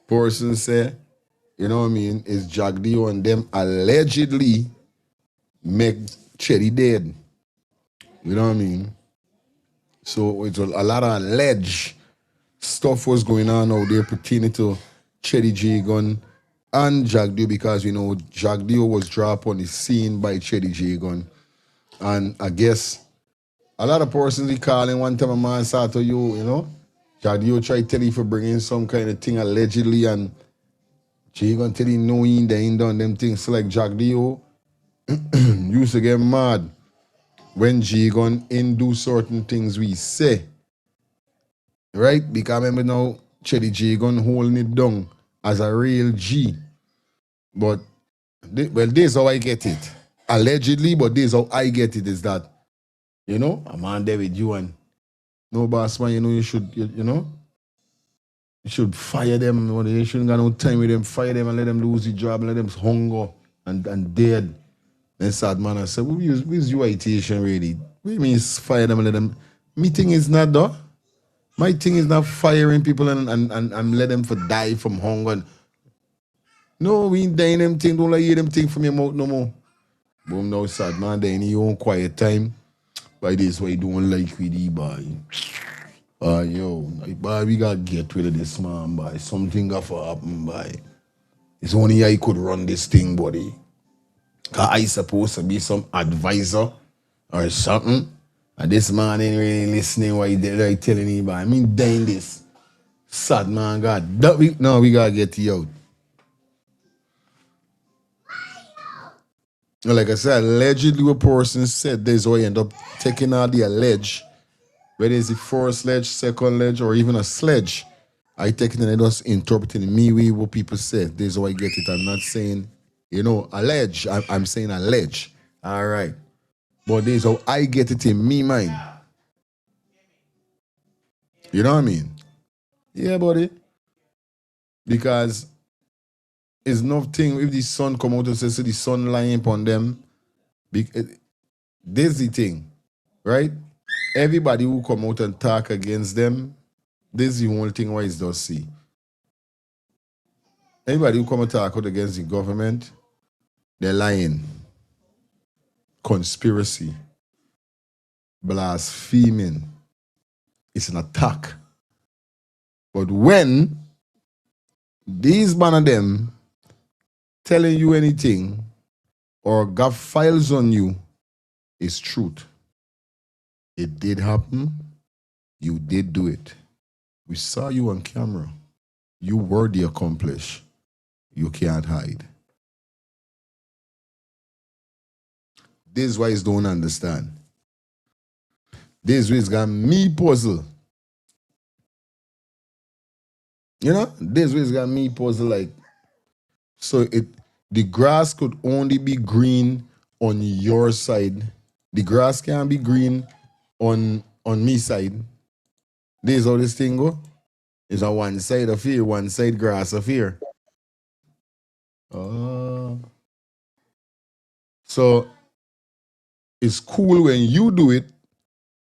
Person say, you know what I mean, is Jagdeo and them allegedly make Chetty dead. You know what I mean? So it's a lot of alleged stuff was going on out there pertaining to Chetty Jagan and Jagdeo, because we know Jagdeo was dropped on the scene by Chetty Jagan. And I guess a lot of persons be calling one time a man said to you, you know, Jagdeo try to tell you for bringing some kind of thing allegedly, and Jagan tell you no, he ain't done them things. So like Jagdeo used to get mad when G gon in do certain things we say. Right? Because remember now, Chetty G gon holding it down as a real G. But, well, this is how I get it. Allegedly, but this is how I get it is that, you know, a man there with you and no boss man, you know, you should, you know, you should fire them. You shouldn't got no time with them. Fire them and let them lose the job and let them hunger and dead. Then sad man, I said, where's your invitation really? What do you mean fire them and let them? My thing is not though. My thing is not firing people and let them for die from hunger. No, we ain't dying them thing. Don't let hear them thing from your mouth no more. Boom, now sad man, then in your own quiet time. By this way, don't like with the boy. Yo, boy, we gotta get rid of this man, boy. Something got to happen, boy. It's only I could run this thing, buddy. Cause I supposed to be some advisor or something. And this man ain't really listening what he like telling me, boy. I mean, dying this. Sad man, God. No, we gotta get you out. Like I said, allegedly a person said this, or you end up taking out the allege, whether it's the first ledge, second ledge, or even a sledge. I take it and I just interpreting me way what people say. This is how I get it. I'm not saying, you know, allege. I'm saying allege. All right. But this is how I get it in me mind. You know what I mean? Yeah, buddy. Because it's nothing if the sun come out and says the sun lying upon them. This is the thing, right? Everybody who come out and talk against them, this is the only thing why it's does see. Everybody who come and talk out against the government, they're lying. Conspiracy. Blaspheming. It's an attack. But when these man of them telling you anything or got files on you, it's truth. It did happen. You did do it. We saw you on camera. You were the accomplice. You can't hide. This is why I don't understand. This is got me puzzle. You know, this is got me puzzle like, so the grass could only be green on your side. The grass can't be green on me side. This is how this thing go. It's on one side of here, one side grass of here. So it's cool when you do it,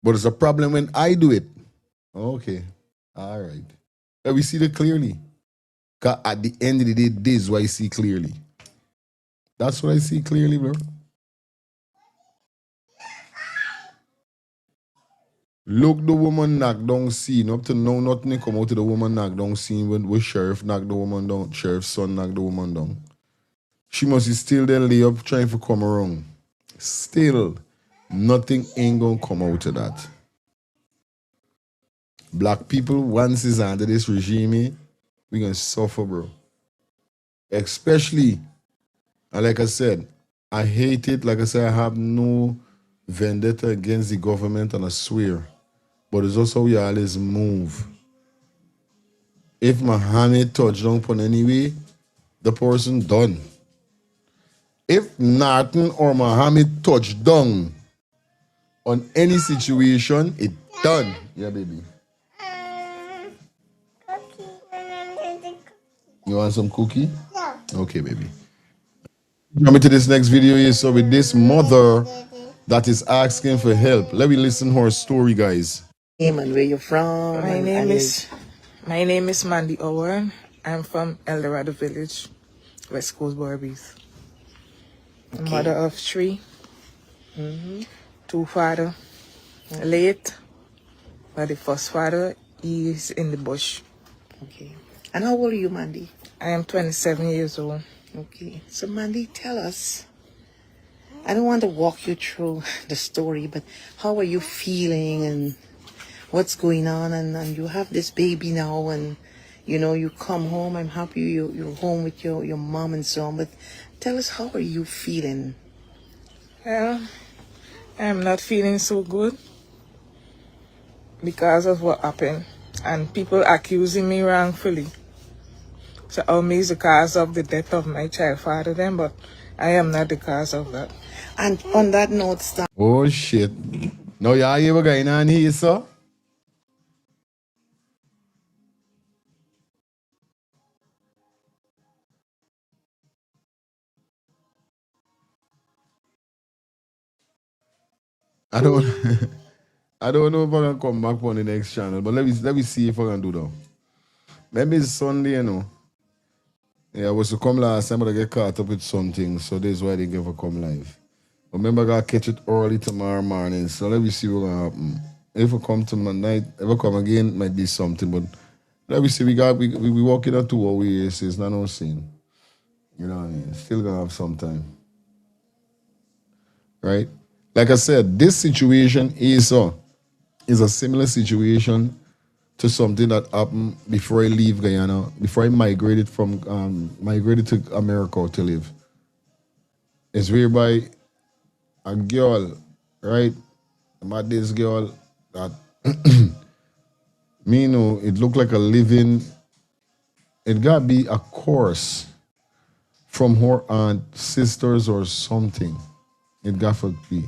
but it's a problem when I do it. Okay. All right. But we see it clearly. Because at the end of the day, this is what I see clearly. That's what I see clearly, bro. Look, the woman knocked down scene. Up to now, nothing come out of the woman knocked down scene when sheriff knocked the woman down. Sheriff's son knocked the woman down. She must be still there lay up trying to come around. Still, nothing ain't gonna come out of that. Black people, once is under this regime, we gonna suffer, bro. Especially, and like I said, I hate it. Like I said, I have no vendetta against the government, and I swear. But it's also how you always move. If Mohamed touch down upon anyway, the person done. If Norton or Mohamed touch down on any situation, it done. Yeah, baby. You want some cookie? Yeah. Okay, baby. Coming to this next video is so with this mother that is asking for help. Let me listen to her story, guys.
And where you from?
My name is Mandy Owen. I'm from El Dorado Village, West Coast Barbies. Okay. Mother of 3. Two father late, but the first father is in the bush.
Okay. And how old are you, Mandy?
I am 27 years old.
Okay. So, Mandy, tell us. I don't want to walk you through the story, but how are you feeling and what's going on? And you have this baby now, and you know you come home. I'm happy you're home with your mom and so on. But tell us, how are you feeling?
Well, I'm not feeling so good because of what happened. And people accusing me wrongfully. So me is the cause of the death of my child father then, but I am not the cause of that.
And on that note,
Oh shit. Now you hear what going on here, sir? I don't I don't know if I can come back on the next channel, but let me see if I can do that. Maybe it's Sunday, you know. Yeah, I was to come last time, but I get caught up with something, so this is why I didn't ever come live. But remember, I gotta catch it early tomorrow morning, so let me see what's gonna happen. If I come to my night, if I come again, it might be something, but let me see. We walking at 2 hours, so it's not no sin. You know what I mean? Still gonna have some time. Right? Like I said, this situation is a similar situation to something that happened before I leave Guyana, before I migrated to America to live. It's whereby a girl, right? I met this girl that me know it looked like a living. It gotta be a course from her aunt, sisters, or something. It gotta be.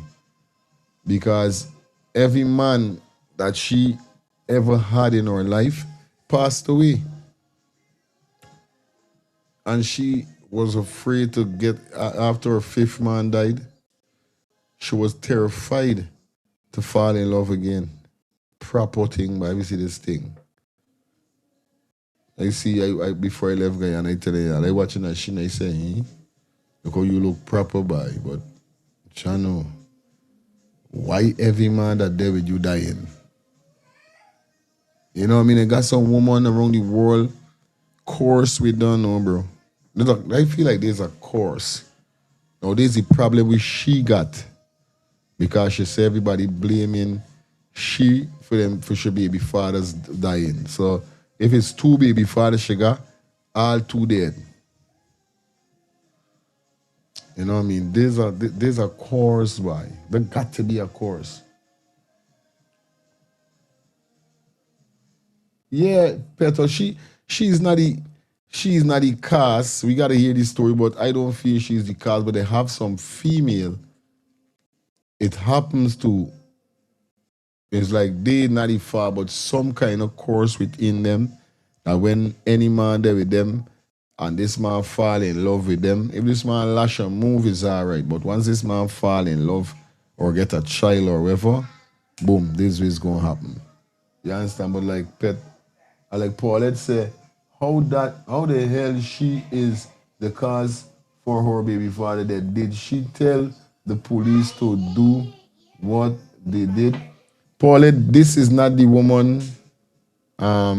Because every man that she ever had in her life passed away. And she was afraid to get, after her 5th man died, she was terrified to fall in love again. Proper thing, but I see this thing. I before I left Guyana, I tell you, I watching that shit and I say, hey, look how you look proper, boy. But, Chano, why every man that there with you dying? You know what I mean? I got some woman around the world, course we don't know, bro. I feel like there's a course. Now, there's the problem with she got. Because she said everybody blaming she for she baby fathers dying. So, if it's 2 baby fathers she got, all 2 dead. You know what I mean? There's a course, why? There got to be a course. Yeah, Petro, she's not the cast. We gotta hear this story, but I don't feel she's the cast, but they have some female. It happens to, it's like they not the far, but some kind of course within them that when any man there with them and this man fall in love with them, if this man lash and move is alright, but once this man fall in love or get a child or whatever, boom, this is gonna happen. You understand? But like like Paulette say, how the hell she is the cause for her baby father dead? Did she tell the police to do what they did? Paulette, this is not the woman. Yeah,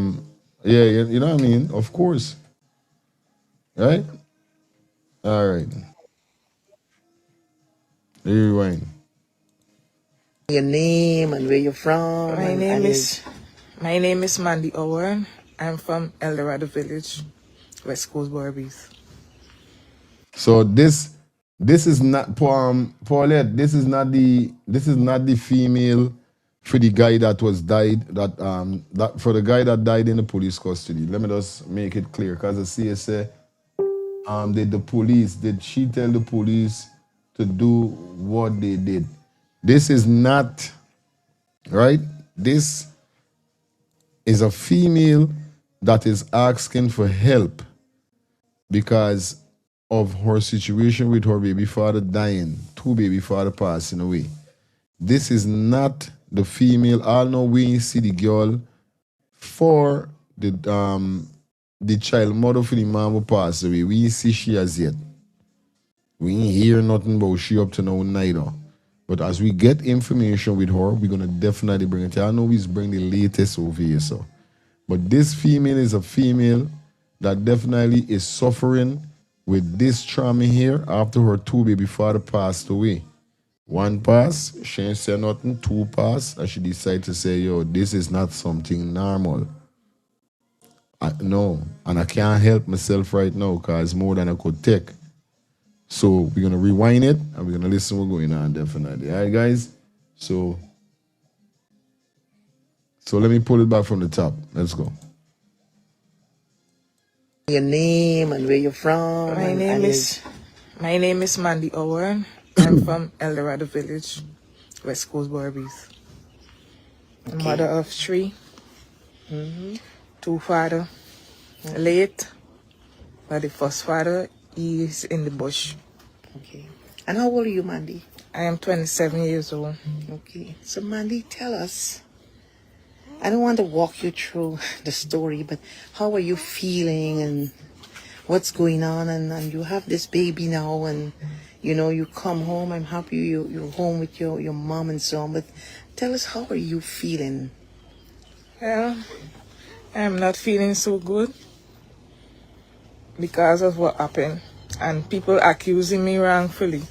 you know what I mean? Of course. Right? All right. Rewind.
your name and where you're from.
My name is Mandy Owen. I'm from El Dorado Village, West Coast Barbies.
So this is not Paulette. This is not the female for the guy that was died that for the guy that died in the police custody. Let me just make it clear, because the CSA did she tell the police to do what they did? This is not right. This is a female that is asking for help because of her situation with her baby father dying, 2 baby father passing away. This is not the female. I know we see the girl for the child mother for the mom who passed away. We ain't see she as yet. We ain't hear nothing about she up to now neither. But as we get information with her, we're gonna definitely bring it. I know we bring the latest over here, so. But this female is a female that definitely is suffering with this trauma here after her 2 baby father passed away. 1 pass, she ain't say nothing. 2 pass, and she decided to say, yo, this is not something normal. No, and I can't help myself right now because it's more than I could take. So we're going to rewind it and we're going to listen what's going on, definitely. All right, guys? So let me pull it back from the top. Let's go.
Your name and where you're from.
My name is Mandy Owen. I'm from El Dorado Village, West Coast Barbies.
Okay.
Mother of 3. 2 father, late, but the first father is in the bush.
Okay. And how old are you, Mandy?
I am 27 years old.
Okay. So, Mandy, tell us. I don't want to walk you through the story, but how are you feeling and what's going on? And you have this baby now, and you come home. I'm happy you're home with your mom and so on. But tell us, how are you feeling?
Well, I'm not feeling so good because of what happened, and people accusing me wrongfully.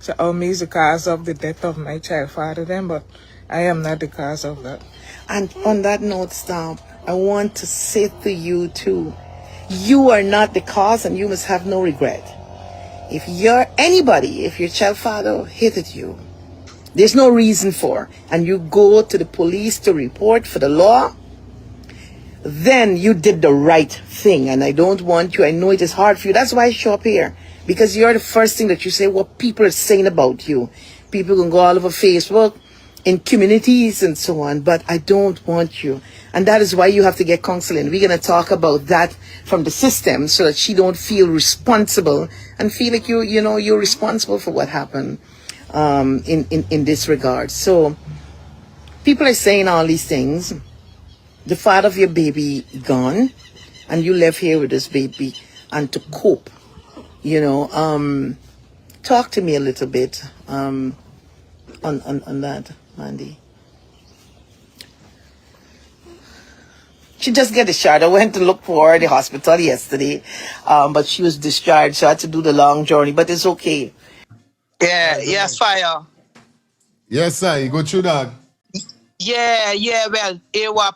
So me is the cause of the death of my child father then, but I am not the cause of that.
And on that note, Stomp, I want to say to you too, you are not the cause and you must have no regret. If your child father hated you, there's no reason for, and you go to the police to report for the law, then you did the right thing. And I don't want you, I know it is hard for you. That's why I show up here. Because you're the first thing that you say what people are saying about you. People can go all over Facebook, in communities and so on, but I don't want you. And that is why you have to get counseling. We're going to talk about that from the system so that she don't feel responsible and feel like you're responsible for what happened in this regard. So people are saying all these things. The father of your baby gone, and you left here with this baby, and to cope, talk to me a little bit on that, Mandy. She just got discharged. I went to look for her at the hospital yesterday, but she was discharged, so I had to do the long journey, but it's okay.
Yeah, yes, fire.
Yes, sir. You go through that.
Yeah, well,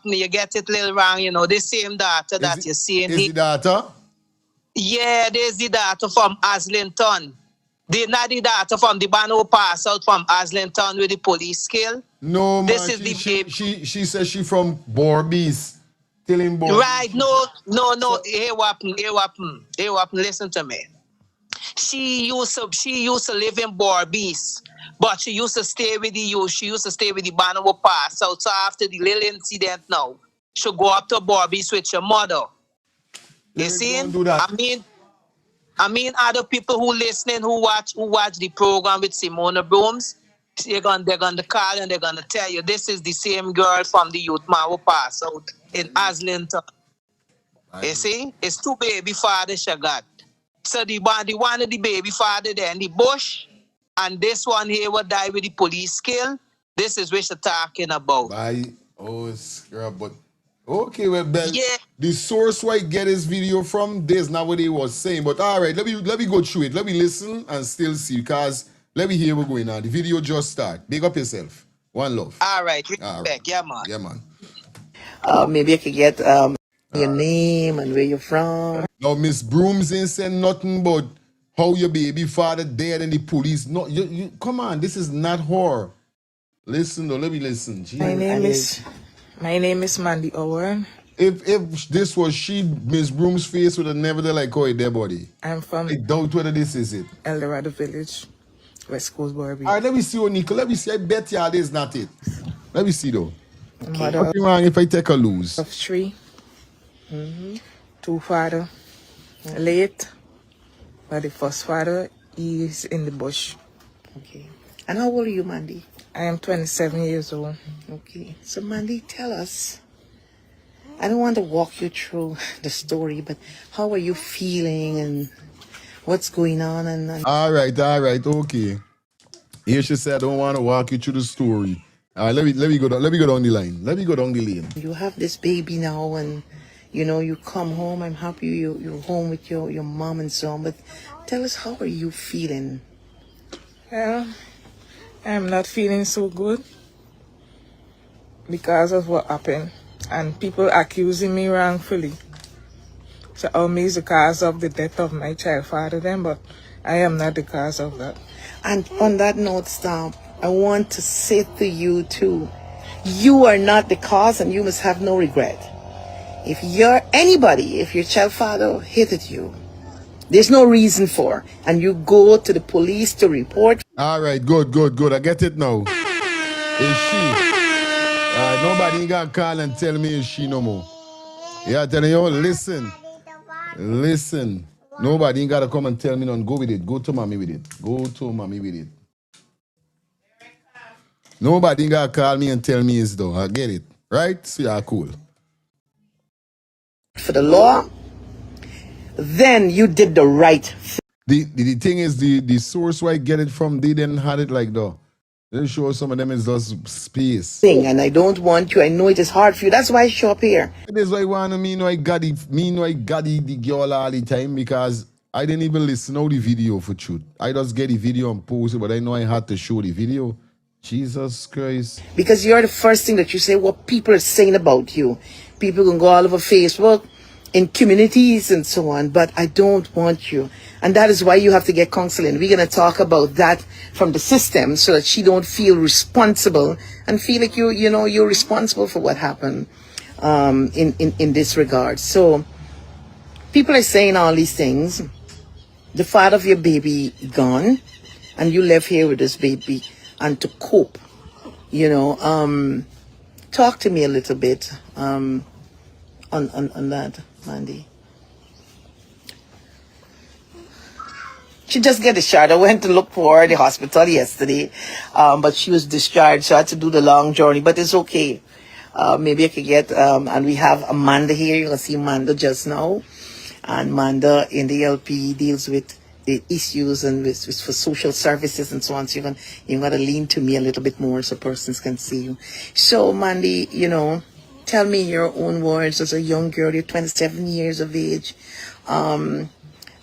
you get it a little wrong, the same data that you're seeing
here. Is the data?
Yeah, there's the data from Aslington. Not the data from the Bano pass out from Aslington with the police scale.
No,
this
man,
is
she says she from Borbies. Telling Borbies.
Right, no, hey, what listen to me. She used to live in Borbies, but she used to stay with the Bano pass. So after the little incident now, she go up to Borbies with your mother. You see? I mean, other people who listening, who watch the program with Simona Brooms, they're gonna call and they're gonna tell you this is the same girl from the youth Mawa pass out in Aslington. You see, it's 2 baby fathers she got. So the one of the baby father there in the bush, and this one here will die with the police kill. This is what you're talking about.
But okay, well, the source where I get this video from, this is not what they was saying. But all right, let me go through it. Let me listen and still see, because let me hear what's going on. The video just start. Big up yourself. One love.
All right, respect. Yeah, man.
Yeah, man.
Maybe I could get your name and where you're from.
Now, Miss Brooms ain't saying nothing but how your baby father dead and the police. No, you come on, this is not horror. Listen, though, let me listen.
My name is Mandy Owen.
If this was Miss Broom's face would have never done like call their body.
I
doubt whether this is it.
El Dorado Village, West Coast Barbies.
All right, let me see, Nico. Let me see. I bet you this is not it. Let me see, though.
Okay.
Nothing wrong if I take a lose.
Of 3. 2 father, late, but the first father is in the bush.
Okay. And how old are you, Mandy?
I am 27 years old.
Okay. So, Mandy, tell us. I don't want to walk you through the story, but how are you feeling and what's going on? And
All right, okay. Here she said, I don't want to walk you through the story. All right, let me go down the line. Let me go down the lane.
You have this baby now, and you come home. I'm happy you're home with your mom and so on. But tell us, how are you feeling?
Well, I'm not feeling so good because of what happened, and people accusing me wrongfully. So me is the cause of the death of my child father then, but I am not the cause of that.
And on that note, Stomp, I want to say to you too, you are not the cause and you must have no regret. If your child father hit you, there's no reason for, and you go to the police to report.
All right, good. I get it now. Is she? Nobody ain't gonna call and tell me is she no more. Yeah, telling you, listen. Nobody ain't gotta come and tell me none. Go with it. Go to mommy with it. Nobody ain't gotta call me and tell me it's though. I get it. Right? So yeah, cool.
For the law, then you did the right thing.
The thing is, the source where I get it from, they didn't have it like that. They show some of them is just space.
And I don't want you. I know it is hard for you. That's why I show up here.
That's why I want me know I got the girl all the time because I didn't even listen to the video for truth. I just get the video and post it, but I know I had to show the video. Jesus Christ.
Because you're the first thing that you say what people are saying about you. People can go all over Facebook, in communities and so on, but I don't want you. And that is why you have to get counseling. We're going to talk about that from the system so that she don't feel responsible and feel like you're responsible for what happened in this regard. So people are saying all these things. The father of your baby gone and you left here with this baby and to cope, talk to me a little bit on that, Mandy. She just get discharged. I went to look for her at the hospital yesterday, but she was discharged, so I had to do the long journey, but it's okay. Maybe I could get, and we have Amanda here. You're going to see Amanda just now. And Amanda in the LP deals with the issues and with for social services and so on. So you're going to lean to me a little bit more so persons can see you. So, Mandy, tell me your own words as a young girl. You're 27 years of age.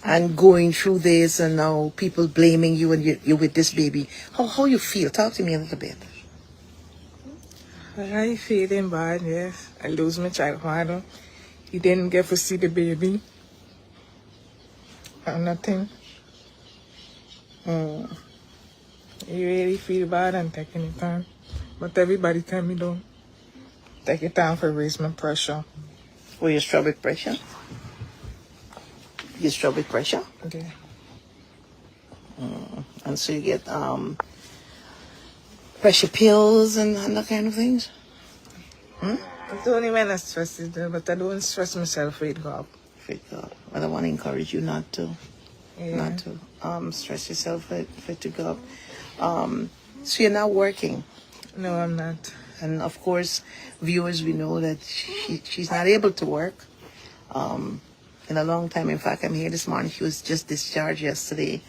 And going through this and now people blaming you and you're with this baby. How you feel? Talk to me a little bit.
I feeling bad, yes. I lose my child father. He didn't get to see the baby. Or nothing. You really feel bad and taking it time. But everybody tell me don't take it time for raise my pressure.
Oh, you struggle with pressure? You struggle with pressure?
Okay.
And so you get pressure pills and that kind of things?
It's only when I stress it, but I don't stress myself with God.
With God. But I want to encourage you not to.
Yeah.
Not to stress yourself with to God. So you're not working?
No, I'm not.
And of course, viewers, we know that she's not able to work. In a long time. In fact, I'm here this morning. She was just discharged yesterday.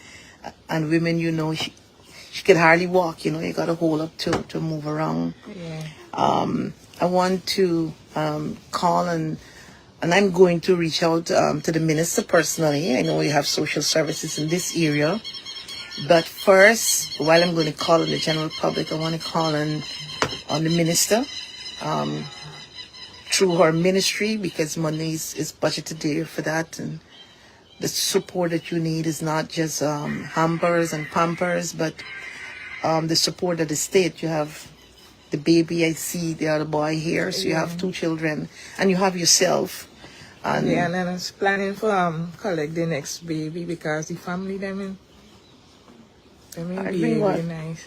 And women, she could hardly walk. You got to hold up to move around.
Yeah.
I want to call and I'm going to reach out to the minister personally. I know you have social services in this area. But first, while I'm going to call on the general public, I want to call on the minister. Through her ministry, because money is budgeted there for that, and the support that you need is not just hampers and pampers, but the support of the state. You have the baby, I see the other boy here, so you have 2 children, and you have yourself. And
and then I was planning for collect the next baby because the family them really nice.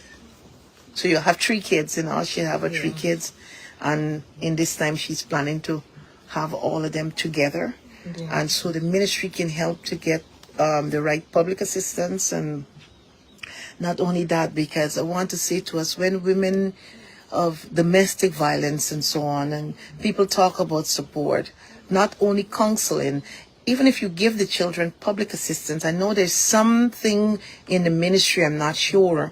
So you have 3 kids, she have 3 kids. And in this time, she's planning to have all of them together. Yeah. And so the ministry can help to get the right public assistance. And not only that, because I want to say to us, when women of domestic violence and so on, and people talk about support, not only counseling, even if you give the children public assistance, I know there's something in the ministry, I'm not sure.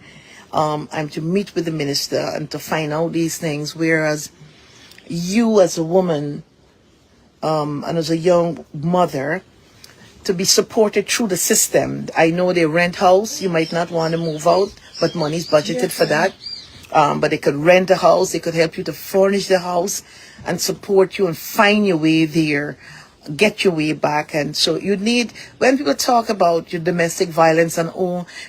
I'm to meet with the minister and to find out these things, whereas you as a woman and as a young mother to be supported through the system. I know they rent house, you might not want to move out, but money's budgeted for that. But they could rent a house, they could help you to furnish the house and support you and find your way there, get your way back. And so you need, when people talk about your domestic violence and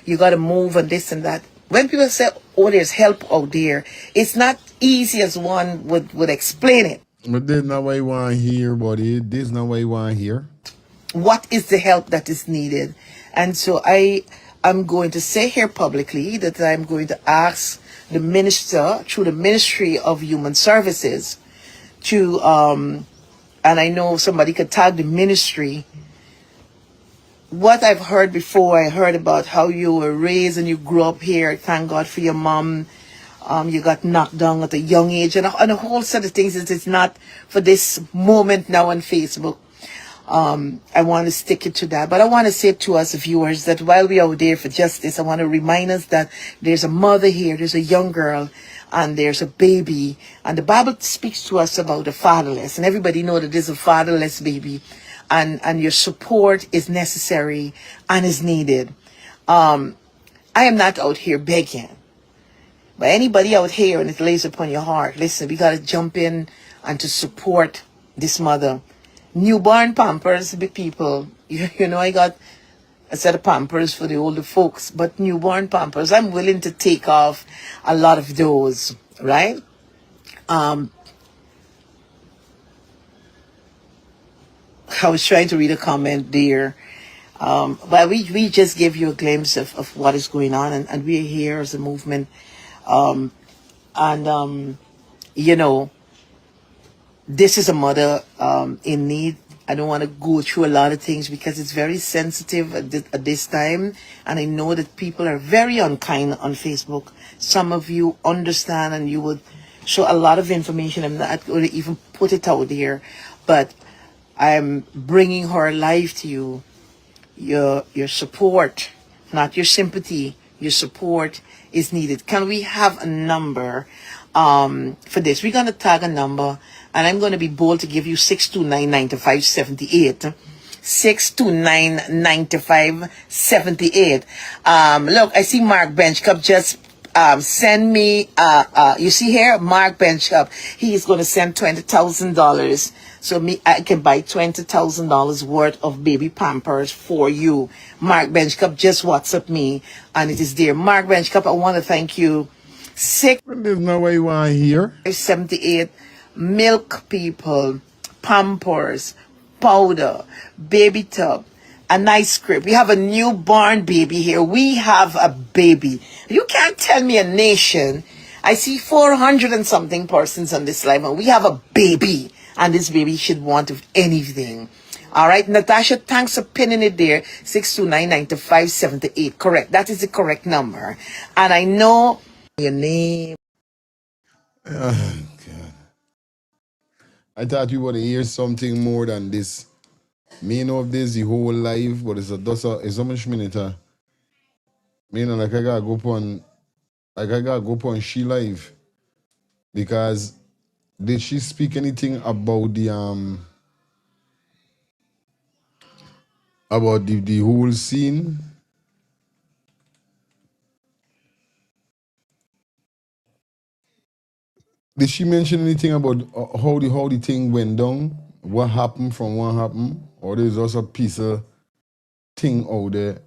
you got to move and this and that, when people say, oh, there's help out there, it's not easy as one would explain it.
But this not what you want to hear, buddy. This not what you want to hear.
What is the help that is needed? And so I'm going to say here publicly that I'm going to ask the minister through the Ministry of Human Services to, and I know somebody could tag the ministry. What I've heard before, I heard about how you were raised and you grew up here. Thank God for your mom. You got knocked down at a young age and a whole set of things. It's not for this moment now on Facebook. I want to stick it to that. But I want to say to us viewers that while we are out there for justice, I want to remind us that there's a mother here, there's a young girl, and there's a baby. And the Bible speaks to us about the fatherless. And everybody knows that there's a fatherless baby. And your support is necessary and is needed. I am not out here begging. But anybody out here, and it lays upon your heart, listen, we got to jump in and to support this mother. Newborn Pampers, big people. You know, I got a set of Pampers for the older folks, but newborn Pampers, I'm willing to take off a lot of those, right? I was trying to read a comment there. But we just give you a glimpse of what is going on, and we're here as a movement. You know, this is a mother in need. I don't want to go through a lot of things because it's very sensitive at this time. And I know that people are very unkind on Facebook. Some of you understand and you would show a lot of information. I'm not going to even put it out there. But I'm bringing her life to you. Your support, not your sympathy, your support is needed. Can we have a number for this? We're going to tag a number, and I'm going to be bold to give you 629-9578. 629-9578. Look, I see Mark Benchcup just send me, you see here, Mark Benchcup. He is going to send $20,000. So I can buy $20,000 worth of baby Pampers for you. Mark Benchcup, just WhatsApp me, and it is there. Mark Benchcup, I want to thank you.
There's no way you want to hear.
78 milk people, Pampers, powder, baby tub, a nice script. We have a newborn baby here. We have a baby. You can't tell me a nation. I see 400 and something persons on this live, and we have a baby. And this baby should want anything. All right, Natasha, thanks for pinning it there. 629-9578. Correct. That is the correct number. And I know your name.
Oh, God. I thought you would hear something more than this. Me know of this the whole life, but it's how much minute. Me know like I gotta go upon she life. Because did she speak anything about the whole scene? Did she mention anything about how the thing went down? What happened from what happened? Or there's also a piece of thing out there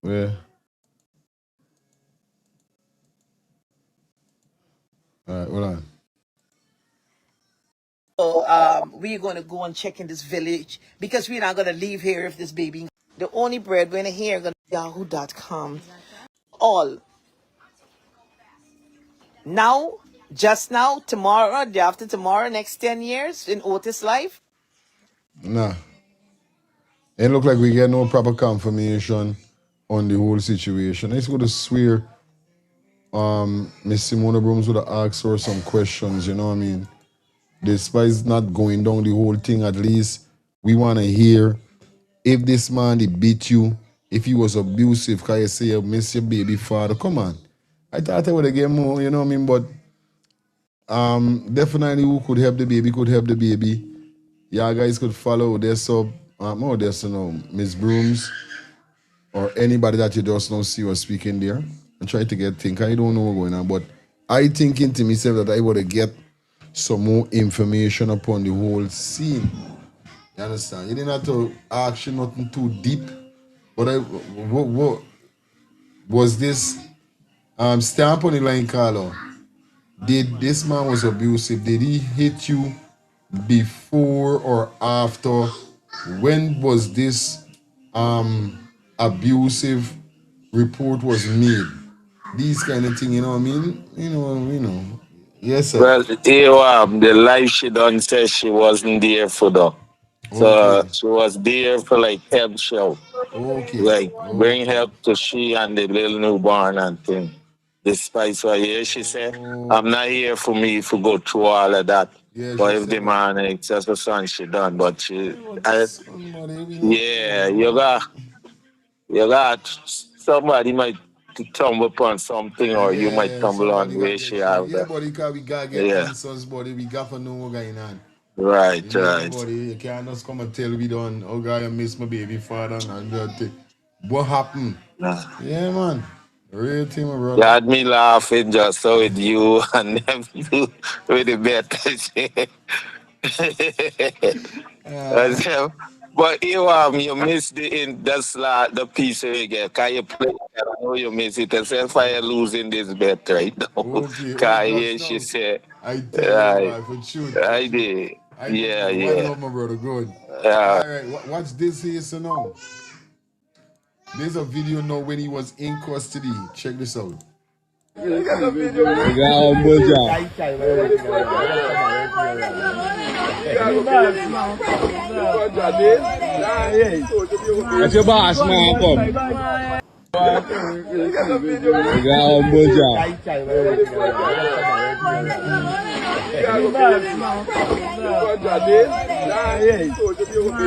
where alright, hold on.
So we're going to go and check in this village because we're not going to leave here if this baby. The only breadwinner here going to be yahoo.com. All. Now, just now, tomorrow, day after tomorrow, next 10 years in Otis' life?
Nah. It look like we get no proper confirmation on the whole situation. I just go to swear Miss Simona Brooms would have asked her some questions, you know what I mean? Despite not going down the whole thing, at least we want to hear if this man he beat you, if he was abusive, can you say you miss your baby father? Come on. I thought I would have get more, you know what I mean? But definitely who could help the baby could help the baby. Yeah, guys could follow their sub, there's Miss Brooms or anybody that you just don't see or speaking there and try to get think. I don't know what's going on, but I thinking to myself that I would get some more information upon the whole scene. You understand? You didn't have to ask you nothing too deep, but what was this Stamp on the line, Carlo. Did this man was abusive? Did he hit you before or after? When was this abusive report was made? These kind of thing, you know what I mean? You know. Yes, sir.
Well, the life she done says she wasn't there for though. So
Okay.
she was there for like help show.
Okay.
Like bring help to she and the little newborn and thing. Despite what here she said, I'm not here for me to go through all of that.
Yeah,
But
she
if the
said.
man accepts the son she done. But
Somebody,
yeah, you got somebody might tumble upon something or you might
Yeah,
tumble on
somebody got
where
get
she
shot.
have
Yeah,
that.
buddy, because we gotta get
Yeah.
answers, buddy. We got to know what's going on.
Right,
Yeah,
right.
buddy. You can't just come and tell we done. Oh, God, I miss my baby father and that thing. What happened? Yeah, man. Real thing, my
You
brother.
had me laughing just so with you and them two with the better. But you missed that's like the piece you get. Can you play it? I know you miss it. And say fire losing this bet right now.
Okay, oh
Can
gosh,
you, she
no.
said,
I tell you,
right.
boy, for sure.
I did.
I
Yeah,
one
yeah.
love, my brother. Good.
Yeah.
All right, watch this here, so now. There's a video now when he was in custody. Check this out.
That's your boss, man. Come.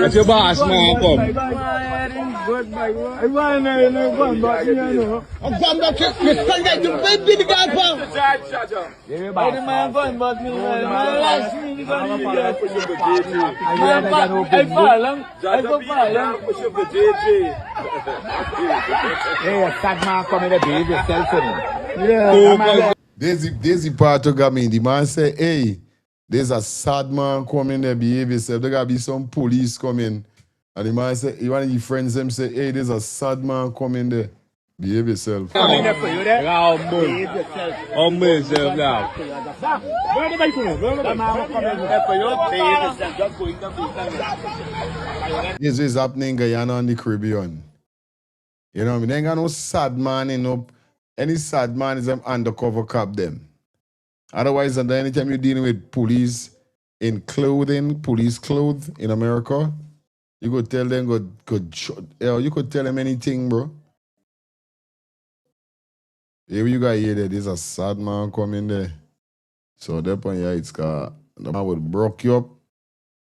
That's your boss, man. Come.
There's the part who got me. The man say, hey, there's a sad man coming there, behave yourself. There gotta be some police coming. And the man say, one of your friends them say, hey, there's a sad man coming there. Behave yourself. This is happening in Guyana and the Caribbean. You know what I mean? They ain't got no sad man in no. Any sad man is them undercover cop them. Otherwise, and anytime you're dealing with police in clothing, police clothes in America, you could tell them, you could tell them anything, bro. Here you got here that there's a sad man coming there. So that point, yeah, it's got the man will broke you up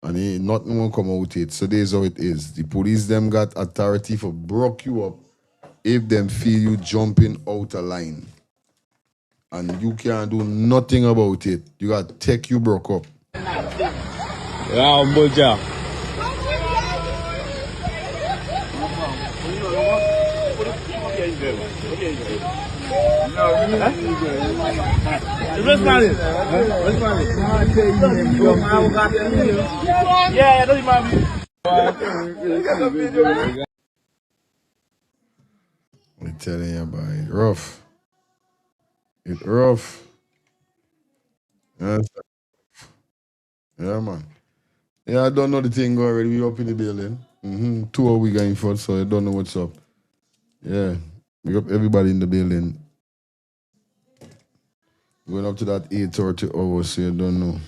and nothing won't come out it. So this is how it is. The police them got authority for broke you up if them feel you jumping out of line. And you can't do nothing about it. You got to take you broke up.
Yeah, Boja.
I'm telling you, boy, it's rough. It's rough. Yes. Yeah, man. Yeah, I don't know the thing already. We up in the building. 2 hours we going for, so I don't know what's up. Yeah. We got everybody in the building. Going up to that 8:30 hours, so you don't know.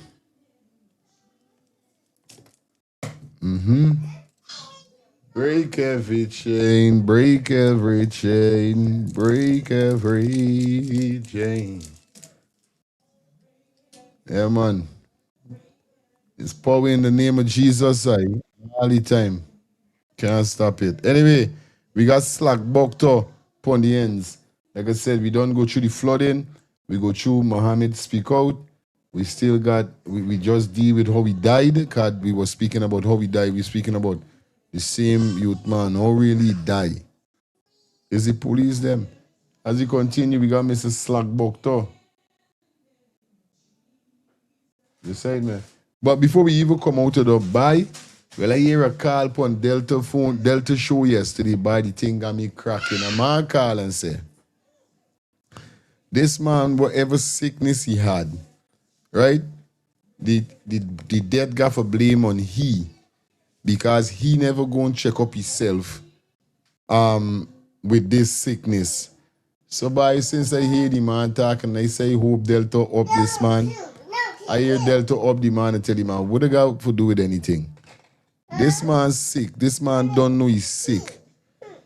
Break every chain, break every chain, break every chain. Yeah, man. It's power in the name of Jesus, all the time. Can't stop it. Anyway, we got slack bucked up upon the ends. Like I said, we don't go through the flooding. We go through Mohamed speak out. We still got, we just deal with how he died, because we were speaking about how he died. We're speaking about the same youth man, how really die. Is the police them? As we continue, we got Mr. Slack bucked up. You said, man. But before we even come out of the buy, well, I hear a call upon Delta show yesterday by the thing got me cracking. A man call and say, This man, whatever sickness he had, right? The death got for blame on he, because he never go and check up himself with this sickness. So by since I hear the man talk and I say hope Delta up this man, I hear Delta up the man and tell him, man, what I got to do with anything? This man's sick. This man don't know he's sick.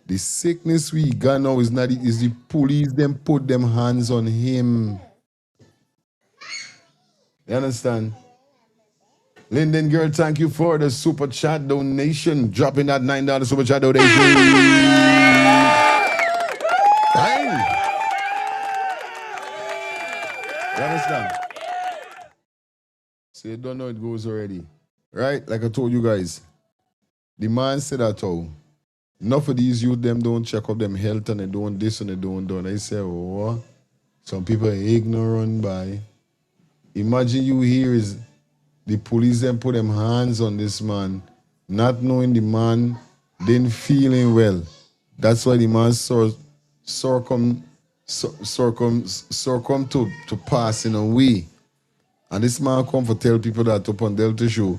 The sickness we got now is not is the police them put them hands on him. You understand? Linden girl, thank you for the super chat donation. Dropping that $9 super chat donation. Bang. You understand? So you don't know it goes already. Right? Like I told you guys. The man said that all. Enough of these youth, them don't check up them health and they don't this and they don't do. And I say, oh, some people are ignorant by. Imagine you here is the police then put them hands on this man, not knowing the man didn't feeling well. That's why the man succumb to passing away. And this man come for tell people that up on Delta show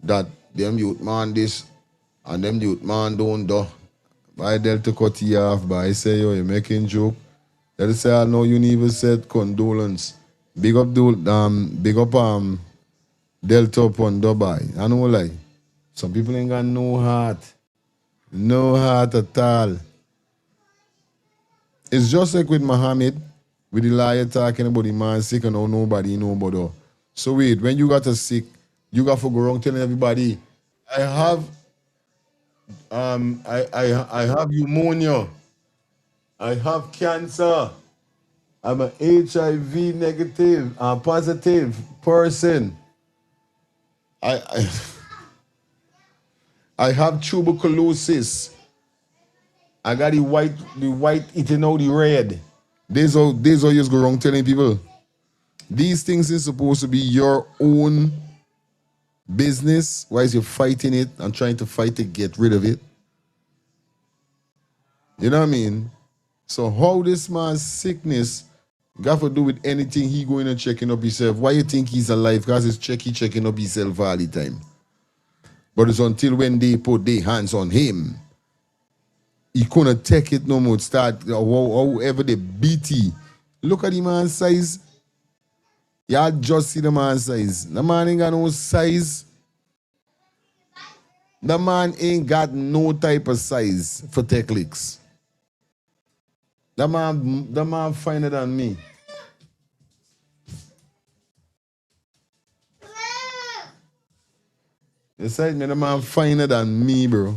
that them youth man this and them youth man don't do. By Delta cut you off, but I say, yo, you're making joke. They say, I know you never said condolence. Big up Delta upon Dubai. I know like some people ain't got no heart. No heart at all. It's just like with Mohamed, with the liar talking about the man sick and how nobody know about her. So wait, when you got a sick, you got to go around telling everybody, I have pneumonia. I have cancer. I'm an HIV negative, positive person. I have tuberculosis. I got the white eating out the red. These are just go wrong telling people. These things is supposed to be your own business. Why is you fighting it and trying to fight to get rid of it? You know what I mean? So how this man's sickness got to do with anything he going and checking up himself? Why you think he's alive? Because he's checking up himself all the time. But it's until when they put their hands on him, he couldn't take it no more. Start however they beat he. Look at the man's size. Y'all just see the man's size. The man ain't got no size. The man ain't got no type of size for tech licks. The man finer than me. You said me, the man finer than me, bro.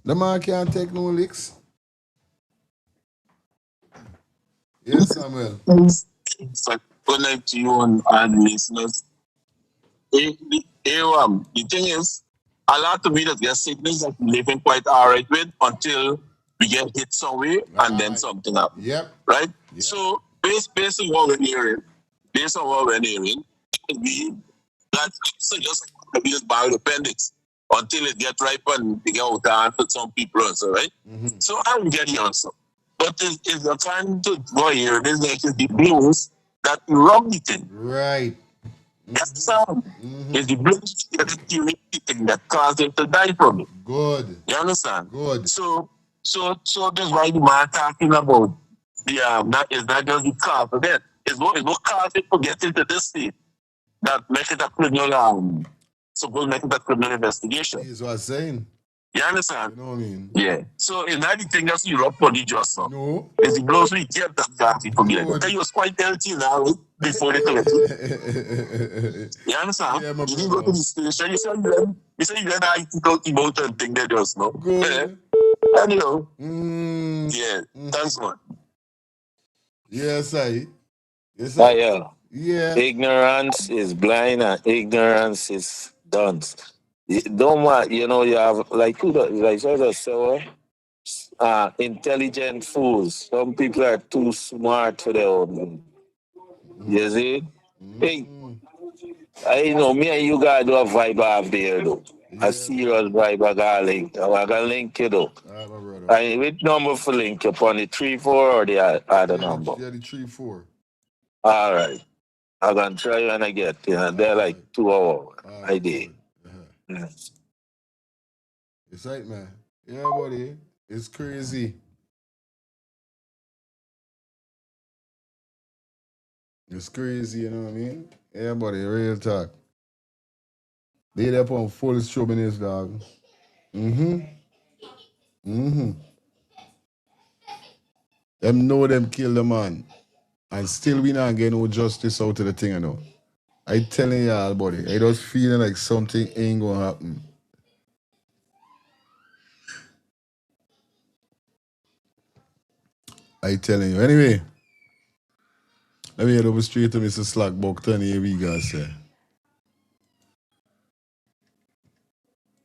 The man can't take no licks. Yes, Samuel.
Good night to you and listeners. The thing is, a lot of me that get sickness that we living quite all right with until we get hit somewhere and then something happens.
Yep.
Right? Yep. So based on what we're hearing, that's just bad appendix until it gets ripe and they get out and for some people also, right? Mm-hmm. So I will get the answer. But it's the time to go here, this is the blues that rub the thing.
Right.
That's the sound. Mm-hmm. It's the blues thing that caused him to die from it.
Good.
You understand?
Good.
So that's why the man talking about that is not just the cause of death. It's what caused him to get into this state that make it a criminal suppose make it a criminal investigation.
That's what I'm saying.
You understand?
You know what I mean?
Yeah. So it's not the thing that's you rub for the just now.
No.
It's the blows we get that can't forget. Because he was quite healthy now before they took it. You understand? Yeah, you didn't go to the station. You said you had to go to boat and think they just know.
Good.
Yeah. Anyhow. Yeah. Thanks, man.
Yes, I. Yes,
I. Yeah.
Yeah.
Ignorance is blind and ignorance is dunce. Don't want, you have like intelligent fools. Some people are too smart for their own. You see? Hey, I know me and you gotta do a vibe off there though. A serious vibe I got link. I got link you though.
Alright, my brother.
And which number for link you on the 3-4 or the other number?
Yeah, the 3-4.
Alright. I'm gonna try when I get they're like 2 hours. I did.
It's right, man. Yeah, buddy. It's crazy. It's crazy, you know what I mean? Yeah, buddy, real talk. They there on full strawberries, dog. Them know them kill the man. And still we not get no justice out of the thing, you know. I telling y'all, buddy, I just feeling like something ain't gonna happen. I telling you. Anyway, let me head over straight to Mr. Slackbuck. Here we go, sir.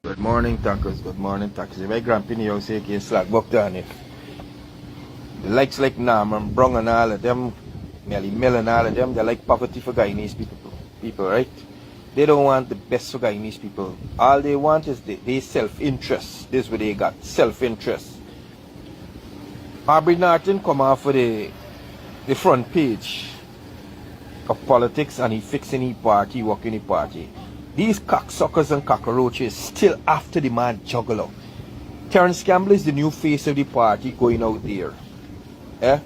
Good morning, Tackers. Good morning, Tackers. My grandpini house here in Slackbuck down here. The likes like Norman Brown and all of them, Melly Mill and all of them, they like poverty for Guyanese people, right? They don't want the best for Guyanese people. All they want is they self-interest. This is what they got, self-interest. Aubrey Norton come off for the front page of politics and he fixing the party, working the party. These cocksuckers and cockroaches still after the man juggler. Terence Campbell is the new face of the party going out there. Eh?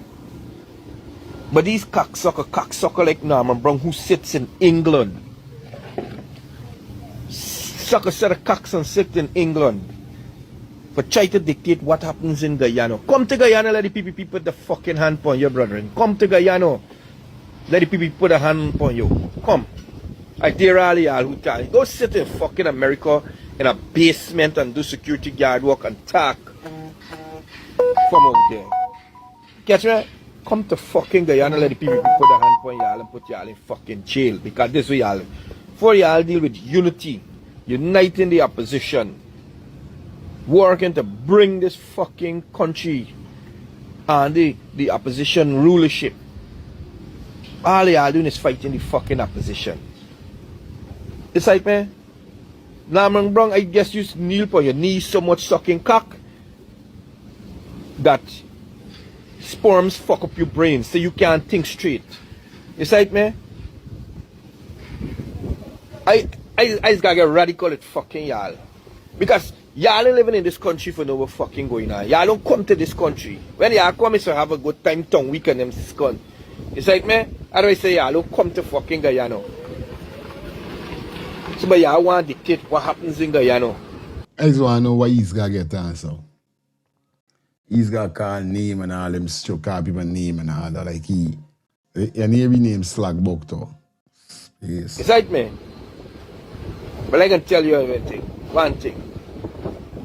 But these cocksucker like Norman Brown who sits in England. Sucker set of cocks and sit in England. But try to dictate what happens in Guyana. Come to Guyana, let the people put the fucking hand on you, brethren. Come to Guyana. Let the people put a hand on you. Come. I dare all y'all who can. Go sit in fucking America in a basement and do security guard work and talk from out there. Catch me? Come to fucking Guyana, let the people put a hand on y'all and put y'all in fucking jail. Because this way y'all, for y'all deal with unity, uniting the opposition, working to bring this fucking country and the opposition rulership. All y'all doing is fighting the fucking opposition. It's like, man, Norman Brown, I guess you kneel for your knees so much sucking cock that sperms fuck up your brain so you can't think straight. It's like, man, I just gotta get radical at fucking y'all. Because y'all ain't living in this country for no fucking going on. Y'all don't come to this country. When y'all come, it's to have a good time, tongue weekend, them scum. It's like, man, how do I say y'all don't come to fucking Guyana? So, but y'all want to dictate what happens in Guyana.
I just want to know why he's got to get answer. He's got to call name and all them stuff, call people name and all that. Like he, and every name Slackbuck too. Yes.
It's like, man. But I can tell you one thing.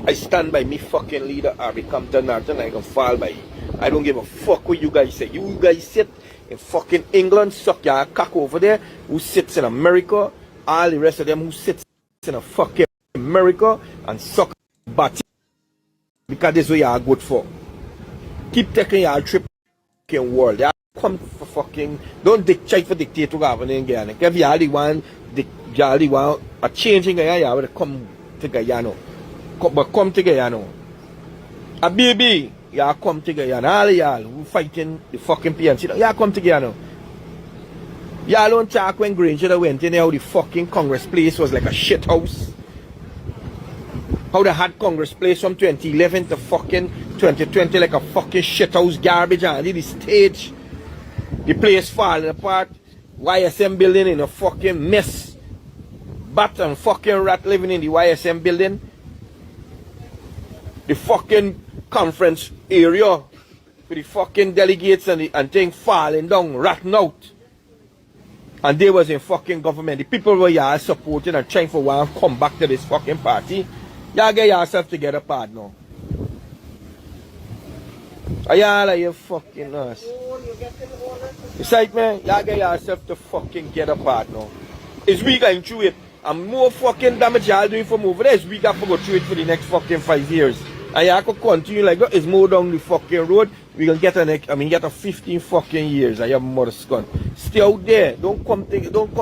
I stand by me fucking leader, Harvey Compton Norton, I can fall by you. I don't give a fuck what you guys say. You guys sit in fucking England, suck your cock over there, who sits in America, all the rest of them who sits in a fucking America and suck butty. Because this is what y'all good for. Keep taking y'all trip fucking world. Y'all come for fucking, don't try for dictate to govern in Guyana. If y'all the want a change in Guyana, y'all will come to Guyana. But come to Guyana. A baby, y'all come to Guyana. All y'all who fighting the fucking PNC, y'all come to Guyana. Y'all don't talk when Granger went in there how the fucking Congress place was like a shit house. How they had Congress place from 2011 to fucking 2020 like a fucking shit house garbage and the stage. The place falling apart. YSM building in a fucking mess. Bat and fucking rat living in the YSM building. The fucking conference area for the fucking delegates and things falling down, ratting out. And they was in fucking government. The people were y'all supporting and trying for one come back to this fucking party. Y'all get yourself together, partner. Are y'all like you fucking us? It's like, man, y'all get yourself to fucking get a partner. It's we going through it. And more fucking damage y'all doing from over there is we got to go through it for the next fucking 5 years. And you could continue like that. It's more down the fucking road. We gonna get get a 15 fucking years and your mother's gun. Stay out there. Don't come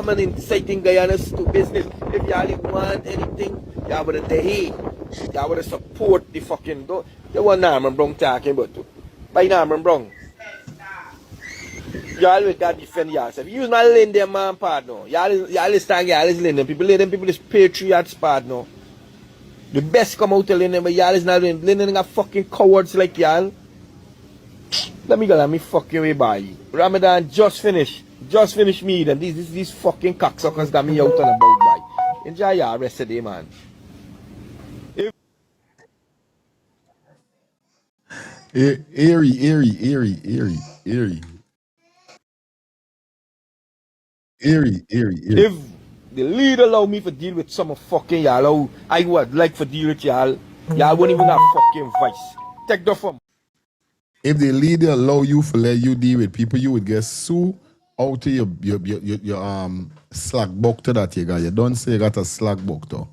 and inciting Guyana's to business. If y'all want anything, y'all would hey. Y'all would support the fucking the one Norman Brown talking about too. By Norman Brown. Y'all with that defend yourself. Use my lend them man partner. Y'all is stand, y'all is lend them. People is patriots partner. The best come out to lend them, but y'all is not lending them a fucking cowards like y'all. Let me fucking way by. Ramadan just finished. Just finished me and these fucking cocksuckers got me out and about by. Enjoy your rest of the day, man.
Eerie.
If the leader allow me to deal with some fucking y'all, I would like to deal with y'all. Y'all won't even have fucking voice. Take the from.
If the leader allow you to let you deal with people, you would get sued out of your slack book to that you got. You don't say you got a slack book though.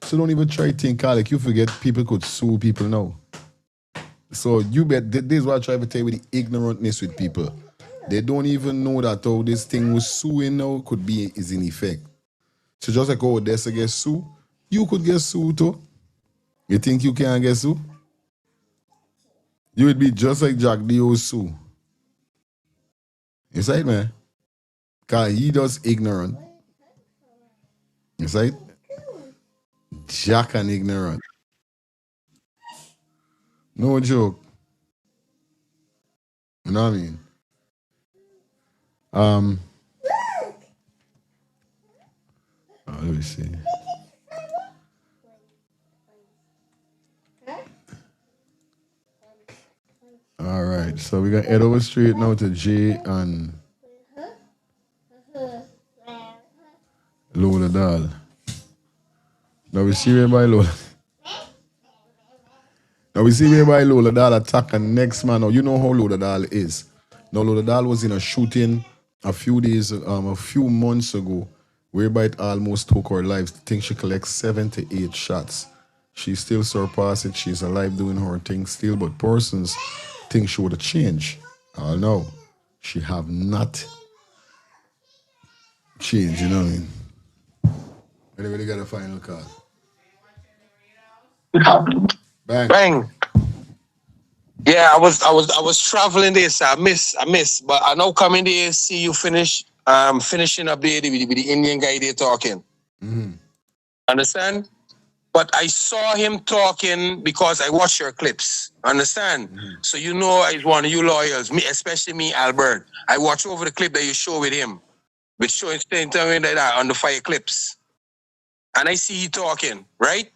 So don't even try to think like you forget people could sue people now. So you bet this is what I try to tell you with the ignorantness with people. They don't even know that how this thing was suing now is in effect. So just like Odessa gets sued, you could get sued too. You think you can get sued? You would be just like Jack Dio Sue. You say, man? Because he does ignorant. You say? Jack and ignorant. No joke. You know what I mean? Let me see. All right, so we got head over straight now to Jay and Lola Doll. Now we see where by Lola. Now we see where by Lola Doll attack and next man. Now you know how Lola Doll is. Now Lola Doll was in a shooting a few months ago, whereby it almost took her life. I think she collects 7 to 8 shots. She still surpassed it. She's alive doing her thing still, but persons think she would have changed. I know. She have not changed, you know what I mean? Anybody got a final call?
Bang. Yeah, I was traveling this. I miss, but I know coming there, see you finishing up there with the Indian guy there talking.
Mm-hmm.
Understand? But I saw him talking because I watched your clips. Understand?
Mm-hmm.
So you know he's one of you lawyers, me, especially me, Albert. I watch over the clip that you show with him, with showing that on the fire clips. And I see he talking, right?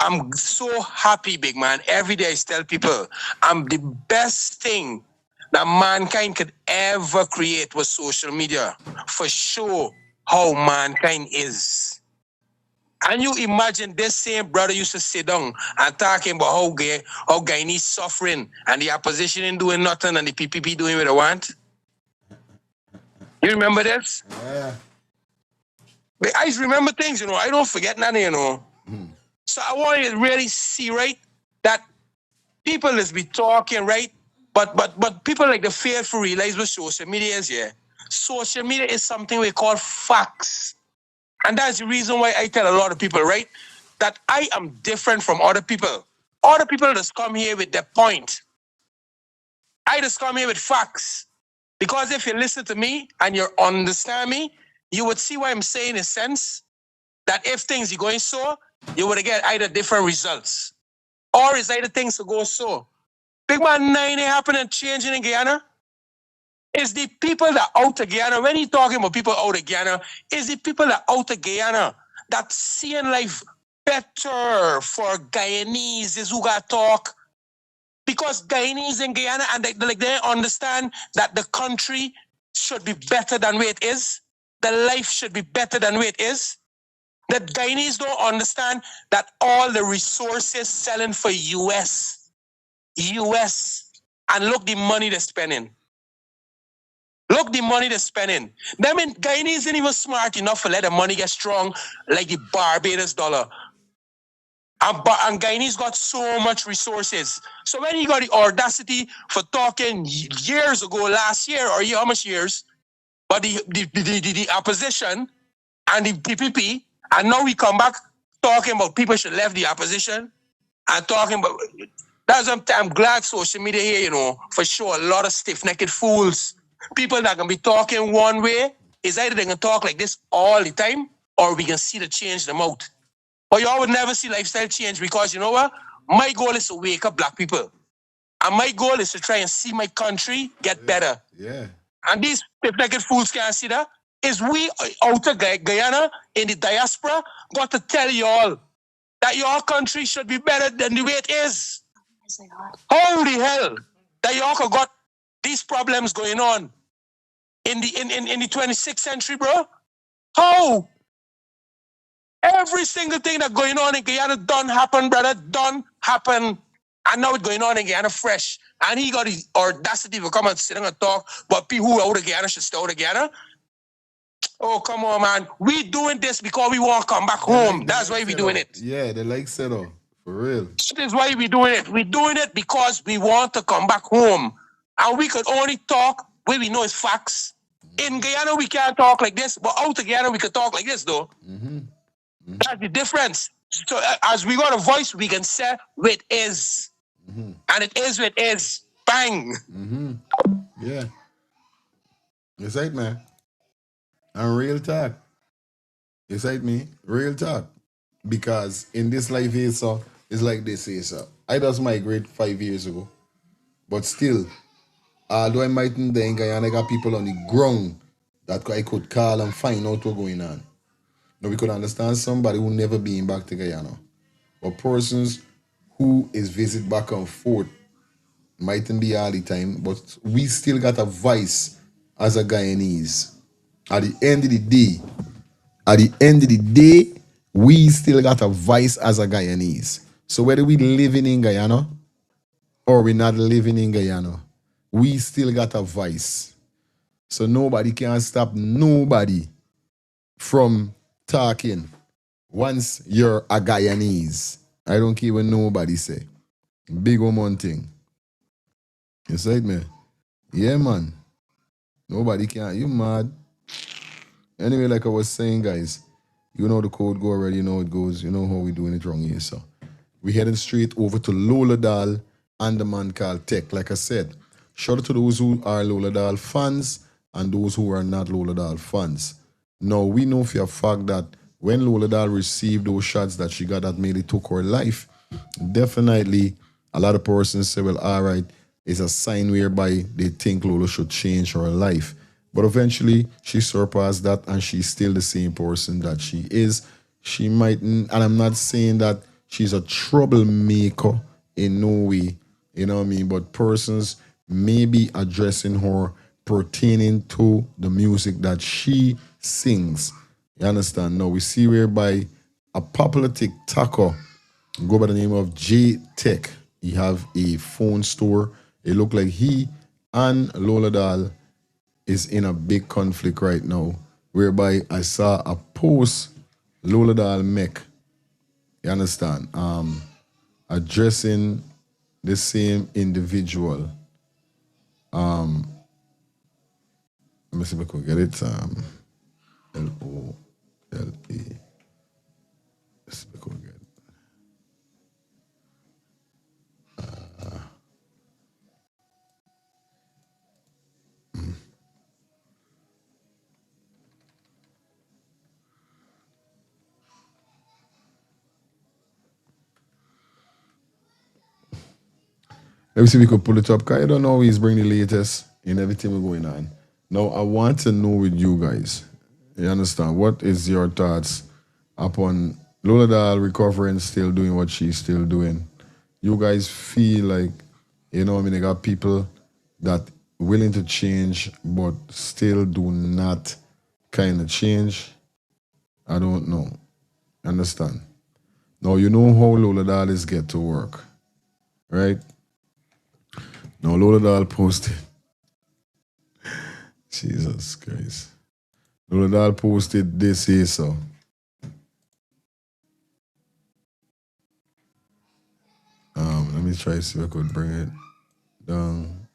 I'm so happy, big man. Every day I tell people, I'm the best thing that mankind could ever create was social media for sure how mankind is. And you imagine this same brother used to sit down and talking about how Guyanese suffering and the opposition ain't doing nothing and the PPP doing what they want. You remember this?
Yeah.
But I remember things, you know. I don't forget nothing, you know.
Mm-hmm.
So I want you to really see, right, that people is be talking, right? But people like the fail to realize what social media is, yeah. Social media is something we call facts. And that's the reason why I tell a lot of people, right, that I am different from other people. Other people just come here with their point. I just come here with facts. Because if you listen to me and you understand me, you would see what I'm saying in a sense that if things are going so, you would get either different results. Or is either things to go so. Big man, 9 happening, changing in Guyana. It's the people that out of Guyana, when he's talking about people out of Guyana, it's the people that out of Guyana that seeing life better for Guyanese is who got talk. Because Guyanese in Guyana, and they understand that the country should be better than where it is. The life should be better than where it is. That Guyanese don't understand that all the resources selling for US, and look the money they're spending. Look the money they're spending. Them in Guyanese ain't even smart enough to let the money get strong like the Barbados dollar. And Guyanese got so much resources. So when he got the audacity for talking years ago, last year, or how much years, but the opposition and the PPP, and now we come back talking about people should left the opposition and talking about... I'm glad social media here, you know, for sure, a lot of stiff-necked fools. People that can be talking one way, is either they can talk like this all the time, or we can see the change them out. But y'all would never see lifestyle change because, you know what? My goal is to wake up black people. And my goal is to try and see my country get better.
Yeah.
And these stiff-necked fools can't see that. Is we out of Guyana, in the diaspora, got to tell y'all that your country should be better than the way it is. How the hell that y'all got these problems going on in the 26th century, bro? How? Every single thing that's going on in Guyana done happen, brother, done happen. And now it's going on in Guyana fresh. And he got the audacity to come and sit down and talk, but people who are out of Guyana should stay out of Guyana. Oh, come on, man. We doing this because we want to come back home. That's why we doing it.
Yeah, they like settle. For real.
That is why we doing it. We're doing it because we want to come back home. And we could only talk where we know it's facts. In Guyana, we can't talk like this, but out of Guyana, we can talk like this, though. That's the difference. So as we got a voice, we can say what it is. And it is what it is. Bang.
Yeah. It's right, man. And real talk. It's right, me. Real talk. Because in this life here, so it's like this here, so I just migrated 5 years ago. But still, although I mightn't there in Guyana, I got people on the ground that I could call and find out what's going on. Now we could understand somebody who never been back to Guyana. But persons who is visit back and forth mightn't be all the time, but we still got a voice as a Guyanese. At the end of the day, we still got a voice as a Guyanese. So whether we living in Guyana or we not living in Guyana, we still got a voice. So nobody can stop nobody from talking once you're a Guyanese. I don't care what nobody say. Big woman thing. You said me? Yeah, man. Nobody can. You mad? Anyway, like I was saying, guys, you know the code go already, you know it goes. You know how we doing it wrong here, so. We heading straight over to Lola Doll and the man called Tach. Like I said, shout out to those who are Lola Doll fans and those who are not Lola Doll fans. Now, we know for a fact that when Lola Doll received those shots that she got that nearly took her life, definitely a lot of persons say, well, all right, it's a sign whereby they think Lola should change her life. But eventually, she surpassed that and she's still the same person that she is. She mightn't, and I'm not saying that she's a troublemaker in no way, you know what I mean? But persons may be addressing her pertaining to the music that she sings. You understand? Now, we see whereby a popular TikToker go by the name of Tach. He have a phone store. It look like he and Lola Doll is in a big conflict right now, whereby I saw a post Lola Doll make, you understand, addressing the same individual. Let me see if I could get it. L-O-L-A. Let's see if I could get it. Let me see if we could pull it up, because I don't know always bring the latest in everything we're going on. Now, I want to know with you guys, you understand, what is your thoughts upon Lola Doll recovering, still doing what she's still doing? You guys feel like, you know, I mean, they got people that willing to change, but still do not kind of change? I don't know. Understand? Now, you know how Lola Doll is get to work, right? Now, Lola Doll posted. Jesus Christ. Lola Doll posted this here, so. me try to see if I could bring it down.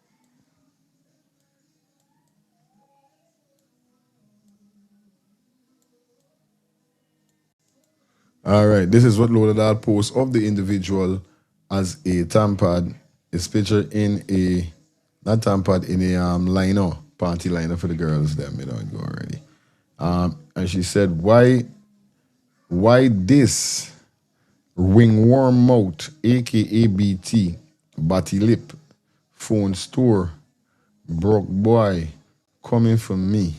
All right, this is what Lola Doll posts of the individual as a tampad. It's pictured in a, not tampad, in a liner, party liner for the girls them, you know, it go already. And she said, why this ringworm mouth, aka BT, batty lip, phone store, broke boy, coming for me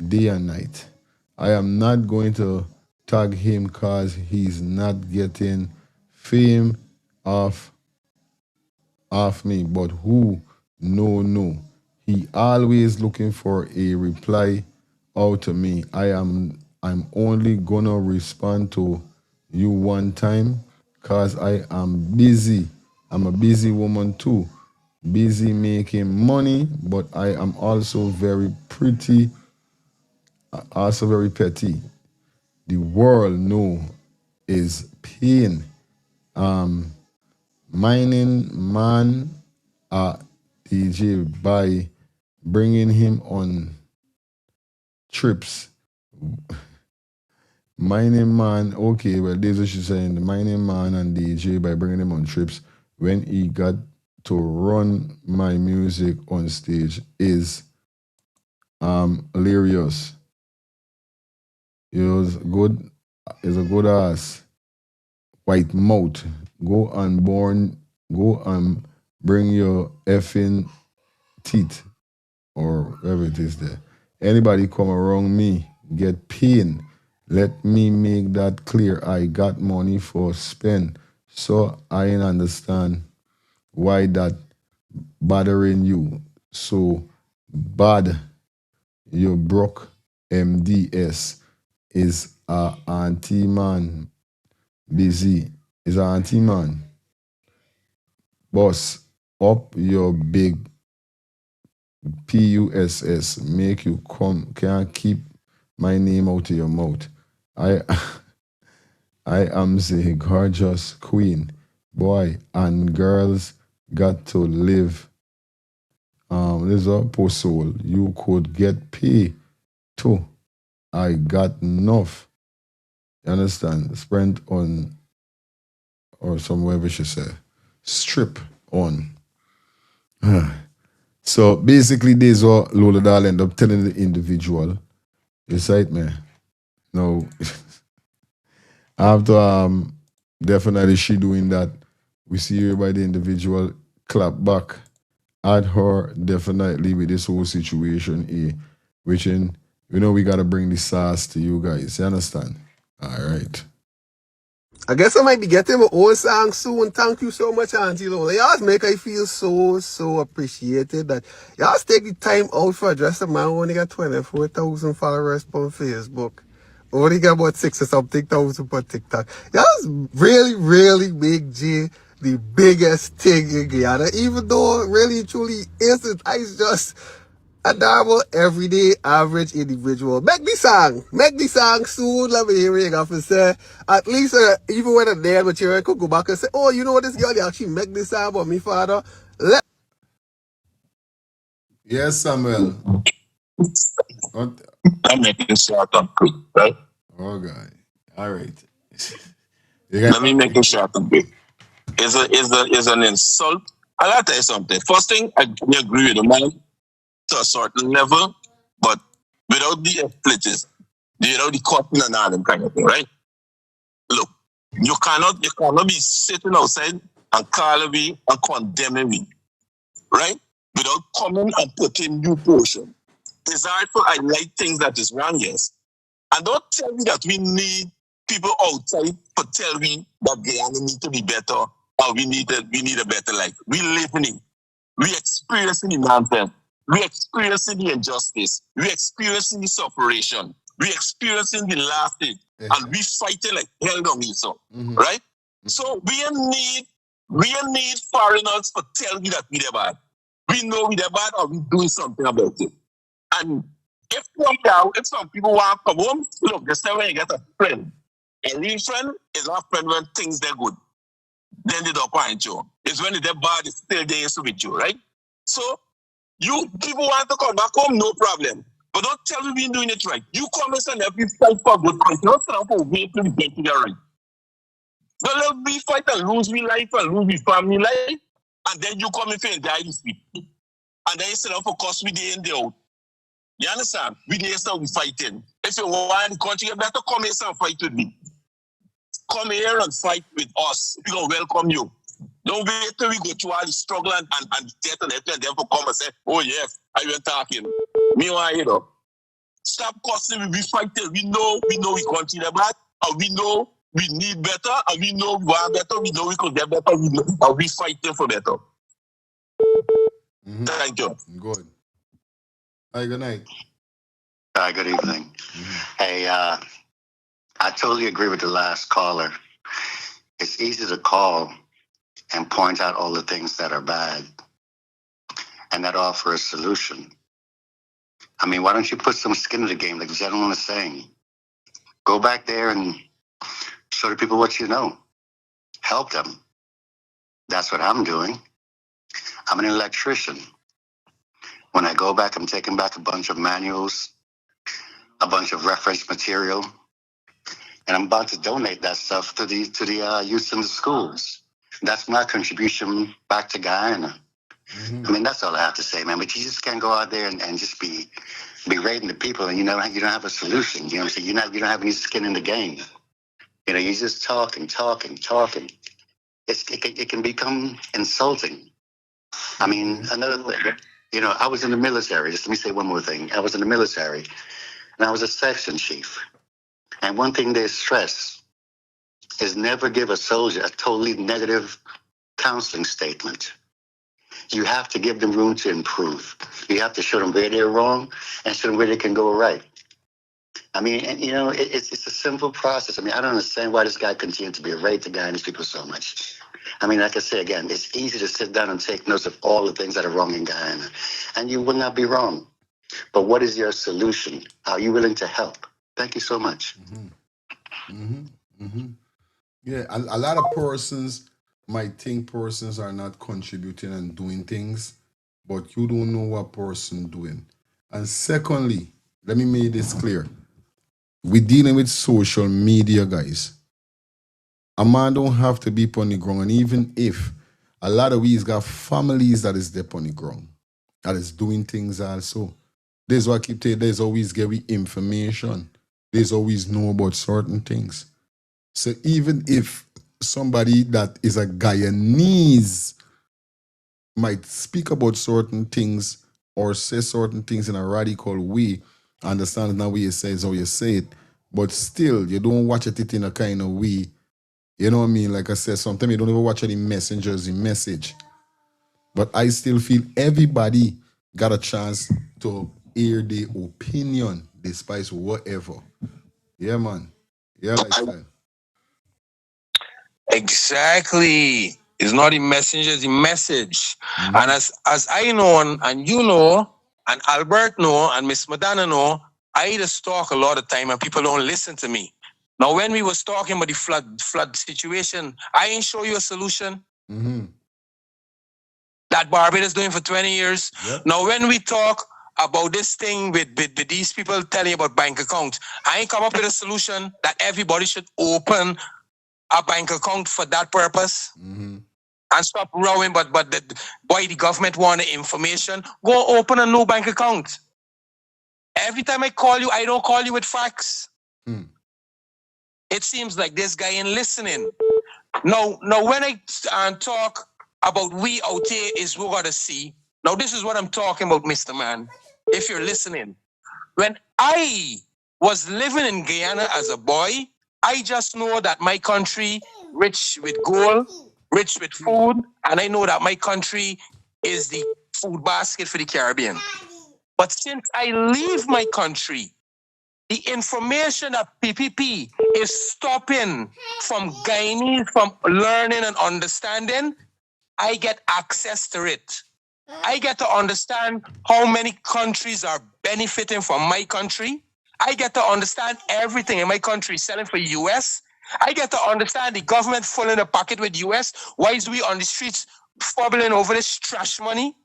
day and night. I am not going to tag him cause he's not getting fame off me, but who no. He always looking for a reply out to me. I'm only gonna respond to you one time cause I am busy. I'm a busy woman too. Busy making money, but I am also very pretty, also very petty. The world know is pain. Mining man a DJ by bringing him on trips. Mining man, okay, well, this is what she's saying. The mining man and DJ by bringing him on trips when he got to run my music on stage is hilarious. It was good. It's a good ass. White mouth. Go and bring your effing teeth or whatever it is there. Anybody come around me, get pain. Let me make that clear. I got money for spend. So I understand why that bothering you. So bad you broke MDS is a auntie man busy. Is a auntie man. Boss, up your big PUSS, make you come, can't keep my name out of your mouth. I am the gorgeous queen, boy, and girls got to live. This is a post soul. You could get pay too. I got enough. You understand? Spent on, or some whatever she say, strip on. So basically, this is what Lola Doll end up telling the individual. It's right, man. No, after definitely she doing that, we see everybody individual clap back at her definitely with this whole situation, which in, you know, we gotta bring the sauce to you guys. You understand? All right.
I guess I might be getting my own song soon. Thank you so much, Auntie Lola. Y'all make I feel so appreciated that y'all take the time out for address a man who only got 24,000 followers on Facebook. Only got about 6 or something thousand on TikTok. Y'all really make G the biggest thing in Guyana. Even though it really truly isn't. I just adorable, everyday, average individual. Make the song soon. Let me hear it off and say, at least even when I'm there, but you could go back and say, oh, you know what, this girl, they actually make this song about me, father.
Yes, Samuel.
I'm making short and quick, right?
Oh, God. All right.
Let me make it short and quick. Is an insult. I gotta tell you something. First thing, I agree with the man to a certain level, but without the expletives, without the cotton and all them kind of thing, right? Look, you cannot be sitting outside and calling me and condemning me, right? Without coming and putting new portion. It's hard for I like things that is wrong, yes. And don't tell me that we need people outside to tell me that Guyana need to be better or we need a better life. We live in it. We experiencing the nonsense. We experiencing the injustice. We experiencing the separation. We experiencing the laughing. And we fighting like hell down here, so right? So we need foreigners to tell me that we are bad. We know we are bad or we doing something about it. And if some people want to come home, look, the same way you get a friend. A real friend is not a friend when things are good. then they don't point you. It's when the dead body is still there with you, right? So, you people want to come back home, no problem. But don't tell me we're doing it right. You come and stand up, you fight for good fight. Don't stand up for wait till we get to the right. Don't let me fight and lose me life and lose me family life. And then you come and fail die this week. And then you stand up for cost we day in day out. You understand? We day start we fighting. If you want the country, you better come here and fight with me. Come here and fight with us. We're going to welcome you. Don't wait till we go through all the struggle and death and everything, and then for come and say, oh yes, I been talking. Meanwhile, you know, stop costing me. We fight till we know we country the bad, and we know we need better, and we know we want better, we know we could get better, we know, and we fighting for better. Thank you.
Good. Hi, good night.
Good evening. Hey, I totally agree with the last caller. It's easy to call and point out all the things that are bad and not offer a solution. I mean, why don't you put some skin in the game, like the gentleman is saying? Go back there and show the people what you know. Help them. That's what I'm doing. I'm an electrician. When I go back, I'm taking back a bunch of manuals, a bunch of reference material, and I'm about to donate that stuff to the youth in the schools. That's my contribution back to Guyana. I mean, that's all I have to say, man. But you just can't go out there and just be berating the people, and you don't have a solution. You know what I'm saying? You don't have any skin in the game. You know, you're just talking. It can become insulting. I mean, another thing. You know, I was in the military. Just let me say one more thing. I was in the military, and I was a section chief. And one thing they stress is never give a soldier a totally negative counseling statement. You have to give them room to improve. You have to show them where they're wrong and show them where they can go right. I mean, and, you know, it's a simple process. I mean, I don't understand why this guy continues to berate the Guyanese people so much. I mean, like I say again, it's easy to sit down and take notes of all the things that are wrong in Guyana. And you will not be wrong. But what is your solution? Are you willing to help? Thank you so much.
Yeah, a lot of persons might think persons are not contributing and doing things, but you don't know what person doing. And secondly, let me make this clear. We're dealing with social media, guys. A man don't have to be on the ground, and even if a lot of we's got families that is there on the ground, that is doing things also. There's what I keep telling you, there's always get we information. There's always know about certain things. So even if somebody that is a Guyanese might speak about certain things or say certain things in a radical way, understand now what you say is how you say it, but still you don't watch it in a kind of way. You know what I mean? Like I said, sometimes you don't even watch any messengers in message. But I still feel everybody got a chance to air their opinion despite whatever. Yeah, man. Yeah, lifestyle.
Exactly. It's not the messenger, it's the message. And as I know, and you know, and Albert know, and Miss Madonna know, I just talk a lot of time and people don't listen to me. Now, when we was talking about the flood situation, I ain't show you a solution. That Barbados doing for 20 years. Yep. Now, when we talk about this thing with these people telling you about bank accounts, I ain't come up with a solution that everybody should open a bank account for that purpose. And stop rowing, but the government want the information. Go open a new bank account. Every time I call you, I don't call you with facts. It seems like this guy ain't listening. Now when I talk about we out here is we gotta see. Now this is what I'm talking about, Mr. Man. If you're listening. When I was living in Guyana as a boy, I just know that my country rich with gold, rich with food, and I know that my country is the food basket for the Caribbean. But since I leave my country, the information of PPP is stopping from Guyanese from learning and understanding. I get access to it. I get to understand how many countries are benefiting from my country. I get to understand everything in my country selling for US I get to understand the government full in the pocket with US. Why is we on the streets fumbling over this trash money?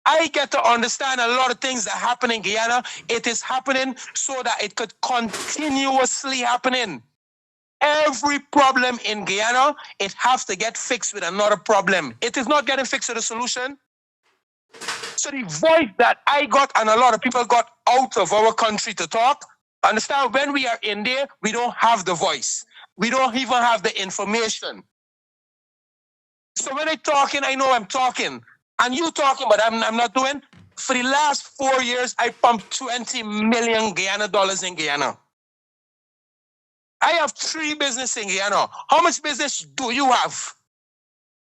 I get to understand a lot of things that happen in Guyana. It is happening so that it could continuously happening. Every problem in Guyana, it has to get fixed with another problem. It is not getting fixed with a solution. So the voice that I got and a lot of people got out of our country to talk, understand when we are in there, we don't have the voice. We don't even have the information. So when I'm talking, I know I'm talking. And you talking, but I'm not doing. For the last 4 years, I pumped 20 million Guyana dollars in Guyana. I have 3 businesses in Guyana. How much business do you have?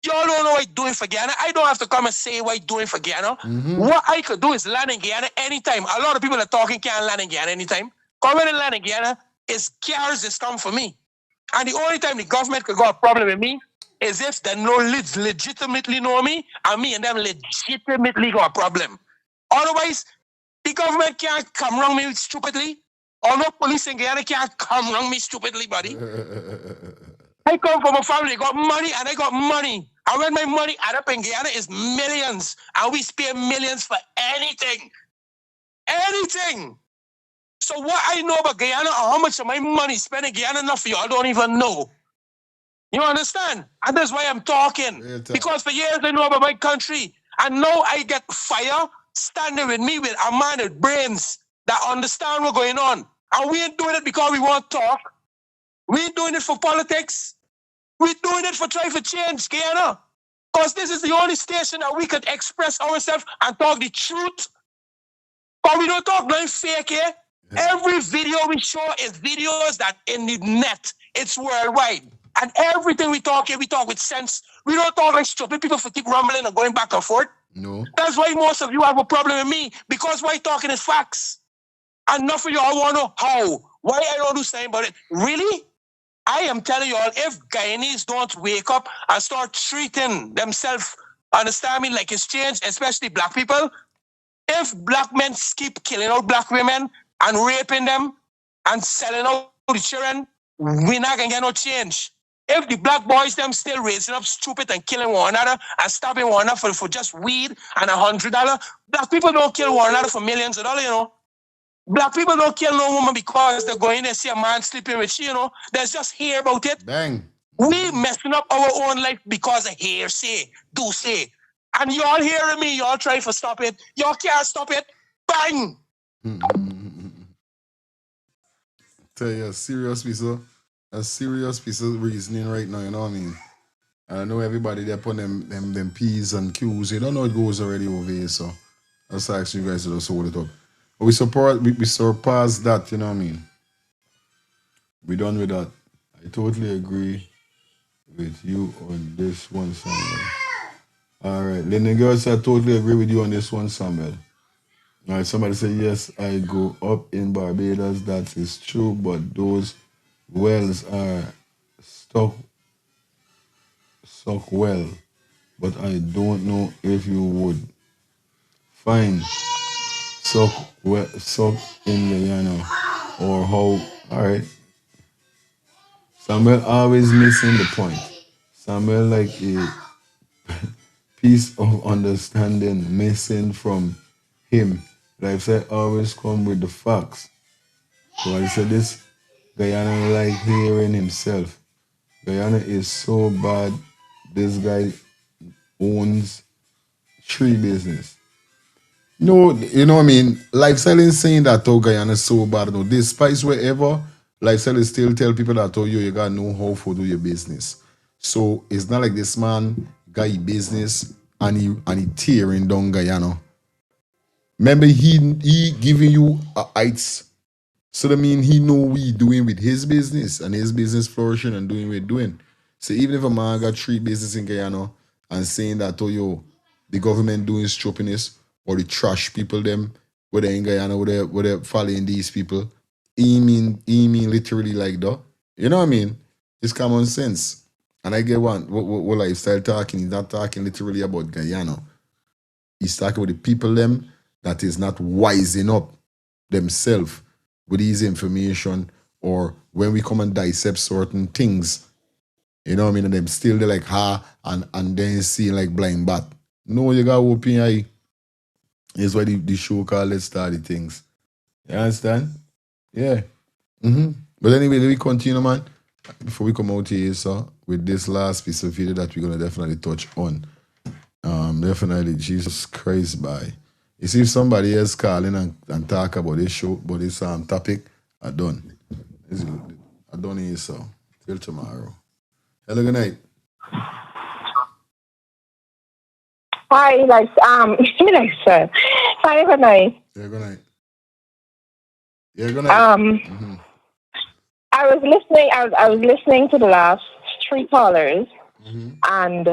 Y'all don't know what I'm doing for Guyana. I don't have to come and say what I'm doing for Guyana. What I could do is land in Guyana anytime. A lot of people are talking can't land in Guyana anytime. Coming and land in Guyana is cars that come for me. And the only time the government could got a problem with me is if they no legitimately know me and me and them legitimately got a problem. Otherwise, the government can't come around me stupidly. Or no police in Guyana can't come around me stupidly, buddy. I come from a family, got money and I got money. And when my money add up in Guyana is millions. And we spare millions for anything. Anything. So what I know about Guyana or how much of my money spent in Guyana, enough for you, I don't even know. You understand? And that's why I'm talking. Because for years I know about my country. And now I get fire standing with me with a man with brains that understand what's going on. And we ain't doing it because we want to talk. We ain't doing it for politics. We're doing it for trying to change Guyana. Because this is the only station that we could express ourselves and talk the truth. But we don't talk no fake here. Every video we show is videos that in the net. It's worldwide. And everything we talk here, we talk with sense. We don't talk like stupid people for keep rumbling and going back and forth.
No.
That's why most of you have a problem with me. Because why talking is facts. And enough of y'all want to know how. Why I don't do something about it. Really? I am telling you all, if Guyanese don't wake up and start treating themselves, understand me, like it's changed, especially black people, if black men keep killing out black women and raping them and selling out the children, we're not going to get no change. If the black boys them still raising up stupid and killing one another and stabbing one another for just weed and $100, black people don't kill one another for millions of dollars, you know. Black people don't kill no woman because they're going to see a man sleeping with she, you know. There's just hear about it.
Bang.
We messing up our own life because of hearsay, do say. And y'all hearing me, y'all trying to stop it. Y'all can't stop it. Bang!
Tell you a serious piece of reasoning right now, you know what I mean? I know everybody there put them P's and Q's. You don't know it goes already over here, so I just ask you guys to just hold it up. But we surpass that, you know what I mean? We done with that. I totally agree with you on this one, Samuel. All right, Lenny girls, I totally agree with you on this one, Samuel. All right, somebody say, yes, I go up in Barbados. That is true, but those wells are stuck well. But I don't know if you would. Fine. Suck in Guyana. Or how. All right. Samuel always missing the point. Samuel like a piece of understanding missing from him. Like I said, always come with the facts. So I said this, Guyana like hearing himself. Guyana is so bad, this guy owns 3 business. No, you know what I mean? Lifestyle is saying that Guyana is so bad. No, despite wherever, Lifestyle is still tell people that you gotta know how to do your business. So it's not like this man got his business and he tearing down Guyana. Remember, he giving you heights. So that mean he know what he doing with his business and his business flourishing and doing what he doing. So even if a man got 3 business in Guyana and saying that the government doing stupidness or the trash people them, whether in Guyana, whether following these people, he mean literally like that. You know what I mean? It's common sense. And I get what Lifestyle talking. He's not talking literally about Guyana. He's talking with the people them that is not wising up themselves with his information or when we come and dissect certain things, you know what I mean, and them still they're like, and then you see like blind bat. No, you got to open your eye. Is why the show called Let's Start the Things. You understand? Yeah. But anyway, let me continue, man. Before we come out here, so with this last piece of video that we're gonna definitely touch on. Definitely, Jesus Christ, by. You see, if somebody else calling and talk about this show, about this topic, I done. I done here, so till tomorrow. Hello, good night.
Hi, like sir. Hi, good night.
Yeah, good night. Yeah, good night.
I was listening. I was listening to the last 3 callers, and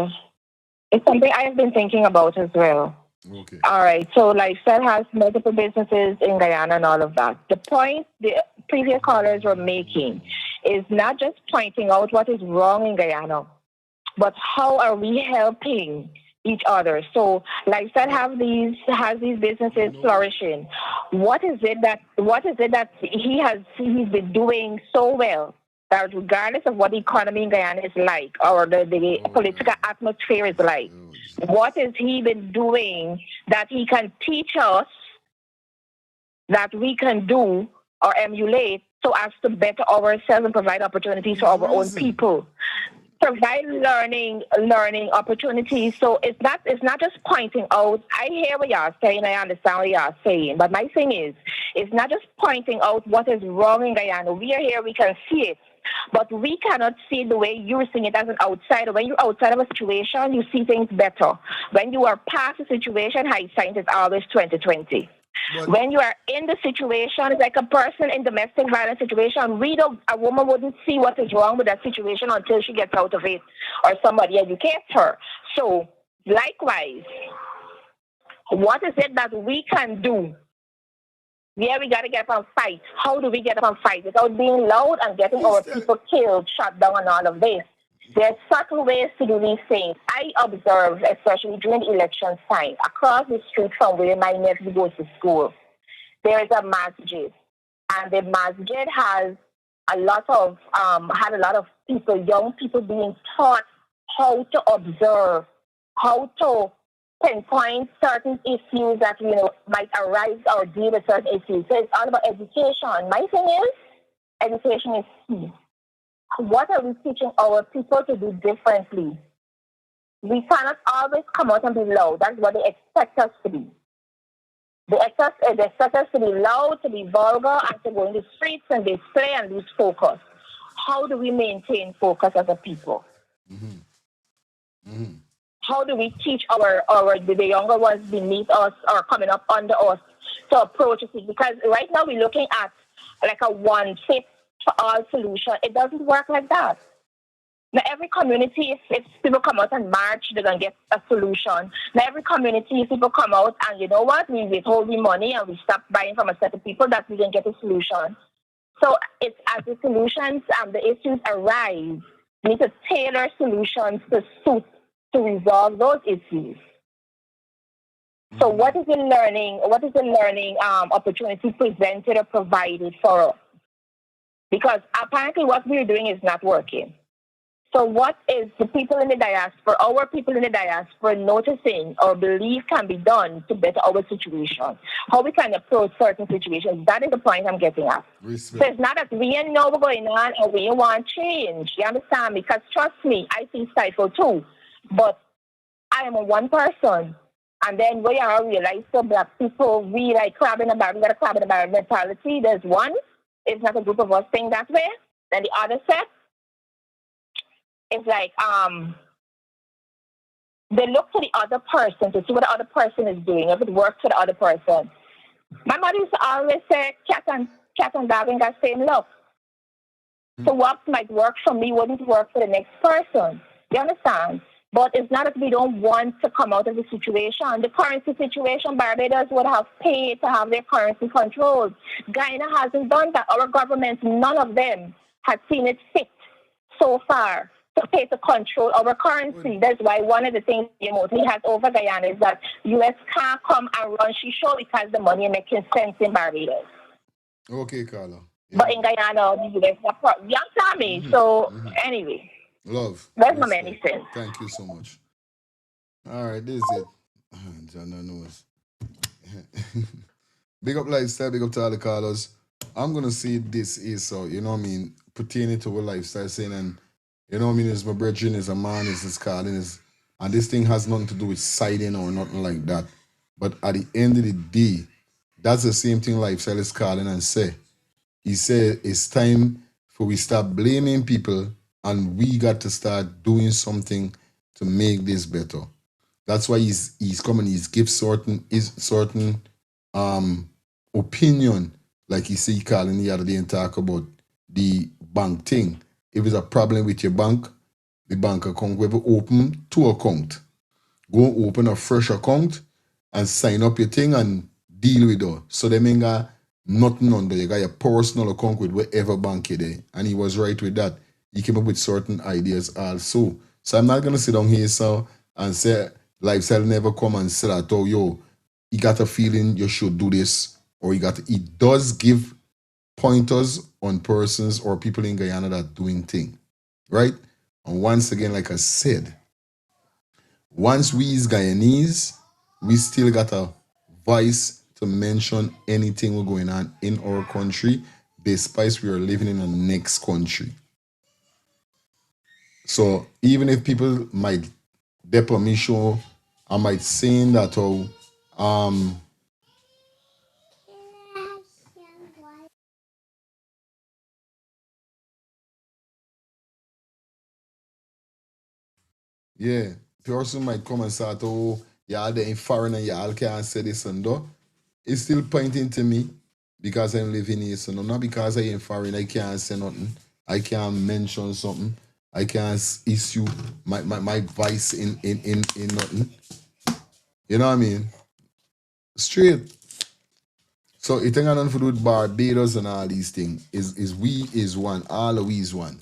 it's something I have been thinking about as well.
Okay.
All right. So, Lifestyle has multiple businesses in Guyana and all of that. The point the previous callers were making is not just pointing out what is wrong in Guyana, but how are we helping each other? So Lifestyle has these businesses flourishing. What is it that he's been doing so well that regardless of what the economy in Guyana is like or the political atmosphere is like, what has he been doing that he can teach us that we can do or emulate so as to better ourselves and provide opportunities for our own people? Provide learning opportunities. So it's not just pointing out. I hear what y'all saying, I understand what y'all saying, but my thing is, it's not just pointing out what is wrong in Guyana. We are here, we can see it, but we cannot see it the way you're seeing it as an outsider. When you're outside of a situation, you see things better. When you are past a situation, hindsight is always 20/20. When you are in the situation, it's like a person in domestic violence situation. A woman wouldn't see what is wrong with that situation until she gets out of it or somebody educates her. So, likewise, what is it that we can do? Yeah, we got to get up and fight. How do we get up and fight without being loud and getting our people killed, shot down, and all of this? There's certain ways to do these things. I observed, especially during the election time, across the street from where my nephew goes to school, there is a masjid. And the masjid has had a lot of people, young people being taught how to observe, how to pinpoint certain issues that, might arise or deal with certain issues. So it's all about education. My thing is, education is key. What are we teaching our people to do differently? We cannot always come out and be loud. That's what they expect us to be. They expect us to be loud, to be vulgar, and to go in the streets and display and lose focus. How do we maintain focus as a people? How do we teach the younger ones beneath us or coming up under us to approach it? Because right now we're looking at like a one-fit-for-all solution. It doesn't work like that. Now, every community, if people come out and march, they're going to get a solution. Now, every community, if people come out and, you know what, we withhold the money and we stop buying from a set of people, that we can get a solution. So it's as the solutions and the issues arise, we need to tailor solutions to resolve those issues. So what is the learning opportunity presented or provided for us? Because apparently what we're doing is not working. So what is the people in the diaspora, our people in the diaspora, noticing or believe can be done to better our situation? How we can approach certain situations? That is the point I'm getting at. So it's not that we ain't know what's going on or we want change. You understand? Because trust me, I feel stifled too. But I am a one person. And then we are realize so black people, we like crab in a barrel, we got a crab in a barrel mentality. There's one, it's not a group of us think that way. Then the other set, it's like they look to the other person to see what the other person is doing, if it works for the other person. My mother used to always say, cat and dog ain't got same look. So what might work for me wouldn't work for the next person. You understand? But it's not that we don't want to come out of the situation. The currency situation, Barbados would have paid to have their currency controlled. Guyana hasn't done that. Our government, none of them had seen it fit so far to pay to control our currency. That's why one of the things he has over Guyana is that U.S. can't come and run she show because the money making sense in Barbados.
Okay, Carla.
But in Guyana, there's you understand me? So anyway,
Love.
that's my many cents.
Thank you so much. All right, this is it. John knows. Big up lifestyle, big up to all the callers. I'm gonna say this is so, you know what I mean, pertaining to what lifestyle saying, and you know what I mean, is my brethren, is a man, is his calling, is, and this thing has nothing to do with siding or nothing like that. But at the end of the day, that's the same thing lifestyle is calling and say. He said it's time for we start blaming people and we got to start doing something to make this better. That's why he's coming, he's give certain opinion, like he said, calling the other day and talk about the bank thing. If it's a problem with your bank, the bank account will open 2 accounts. Go open a fresh account and sign up your thing and deal with it. So they ain't got nothing under. You got your personal account with whatever bank you're there. And he was right with that. He came up with certain ideas also. So I'm not gonna sit down here and say lifestyle never come and say that, oh yo, he got a feeling you should do this, or he does give pointers on persons or people in Guyana that are doing things. Right? And once again, like I said, once we is Guyanese, we still got a voice to mention anything we're going on in our country, despite we are living in the next country. So even if people might dep on me show, I might saying that yeah, person might come and say, oh, y'all there in foreign and y'all can't say this and that. It's still pointing to me because I'm living here. So not because I ain't foreign, I can't say nothing. I can't mention something. I can't issue my voice in nothing. You know what I mean? Straight. So it ain't got nothing to do with Barbados and all these things. Is we is one. All of we is one.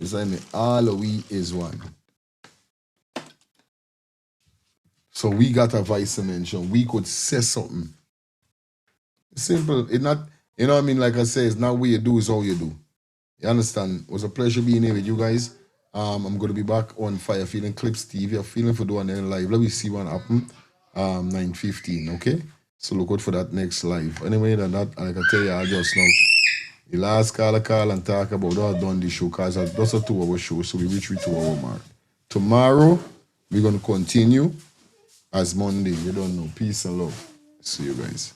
It's like me, all of we is one. So we got a voice to mention. We could say something. Simple. It's not, you know what I mean? Like I say, it's not what you do, it's how you do. You understand? It was a pleasure being here with you guys. I'm going to be back on Fire Feeling Clips TV. I'm feeling for doing a live. Let me see what happened. 9:15, okay? So look out for that next live. Anyway, that like I tell you, I just know. The last call and talk about how I done the show, because that's a 2-hour show, so we reach 2-hour mark. Tomorrow, we're going to continue as Monday. You don't know. Peace and love. See you guys.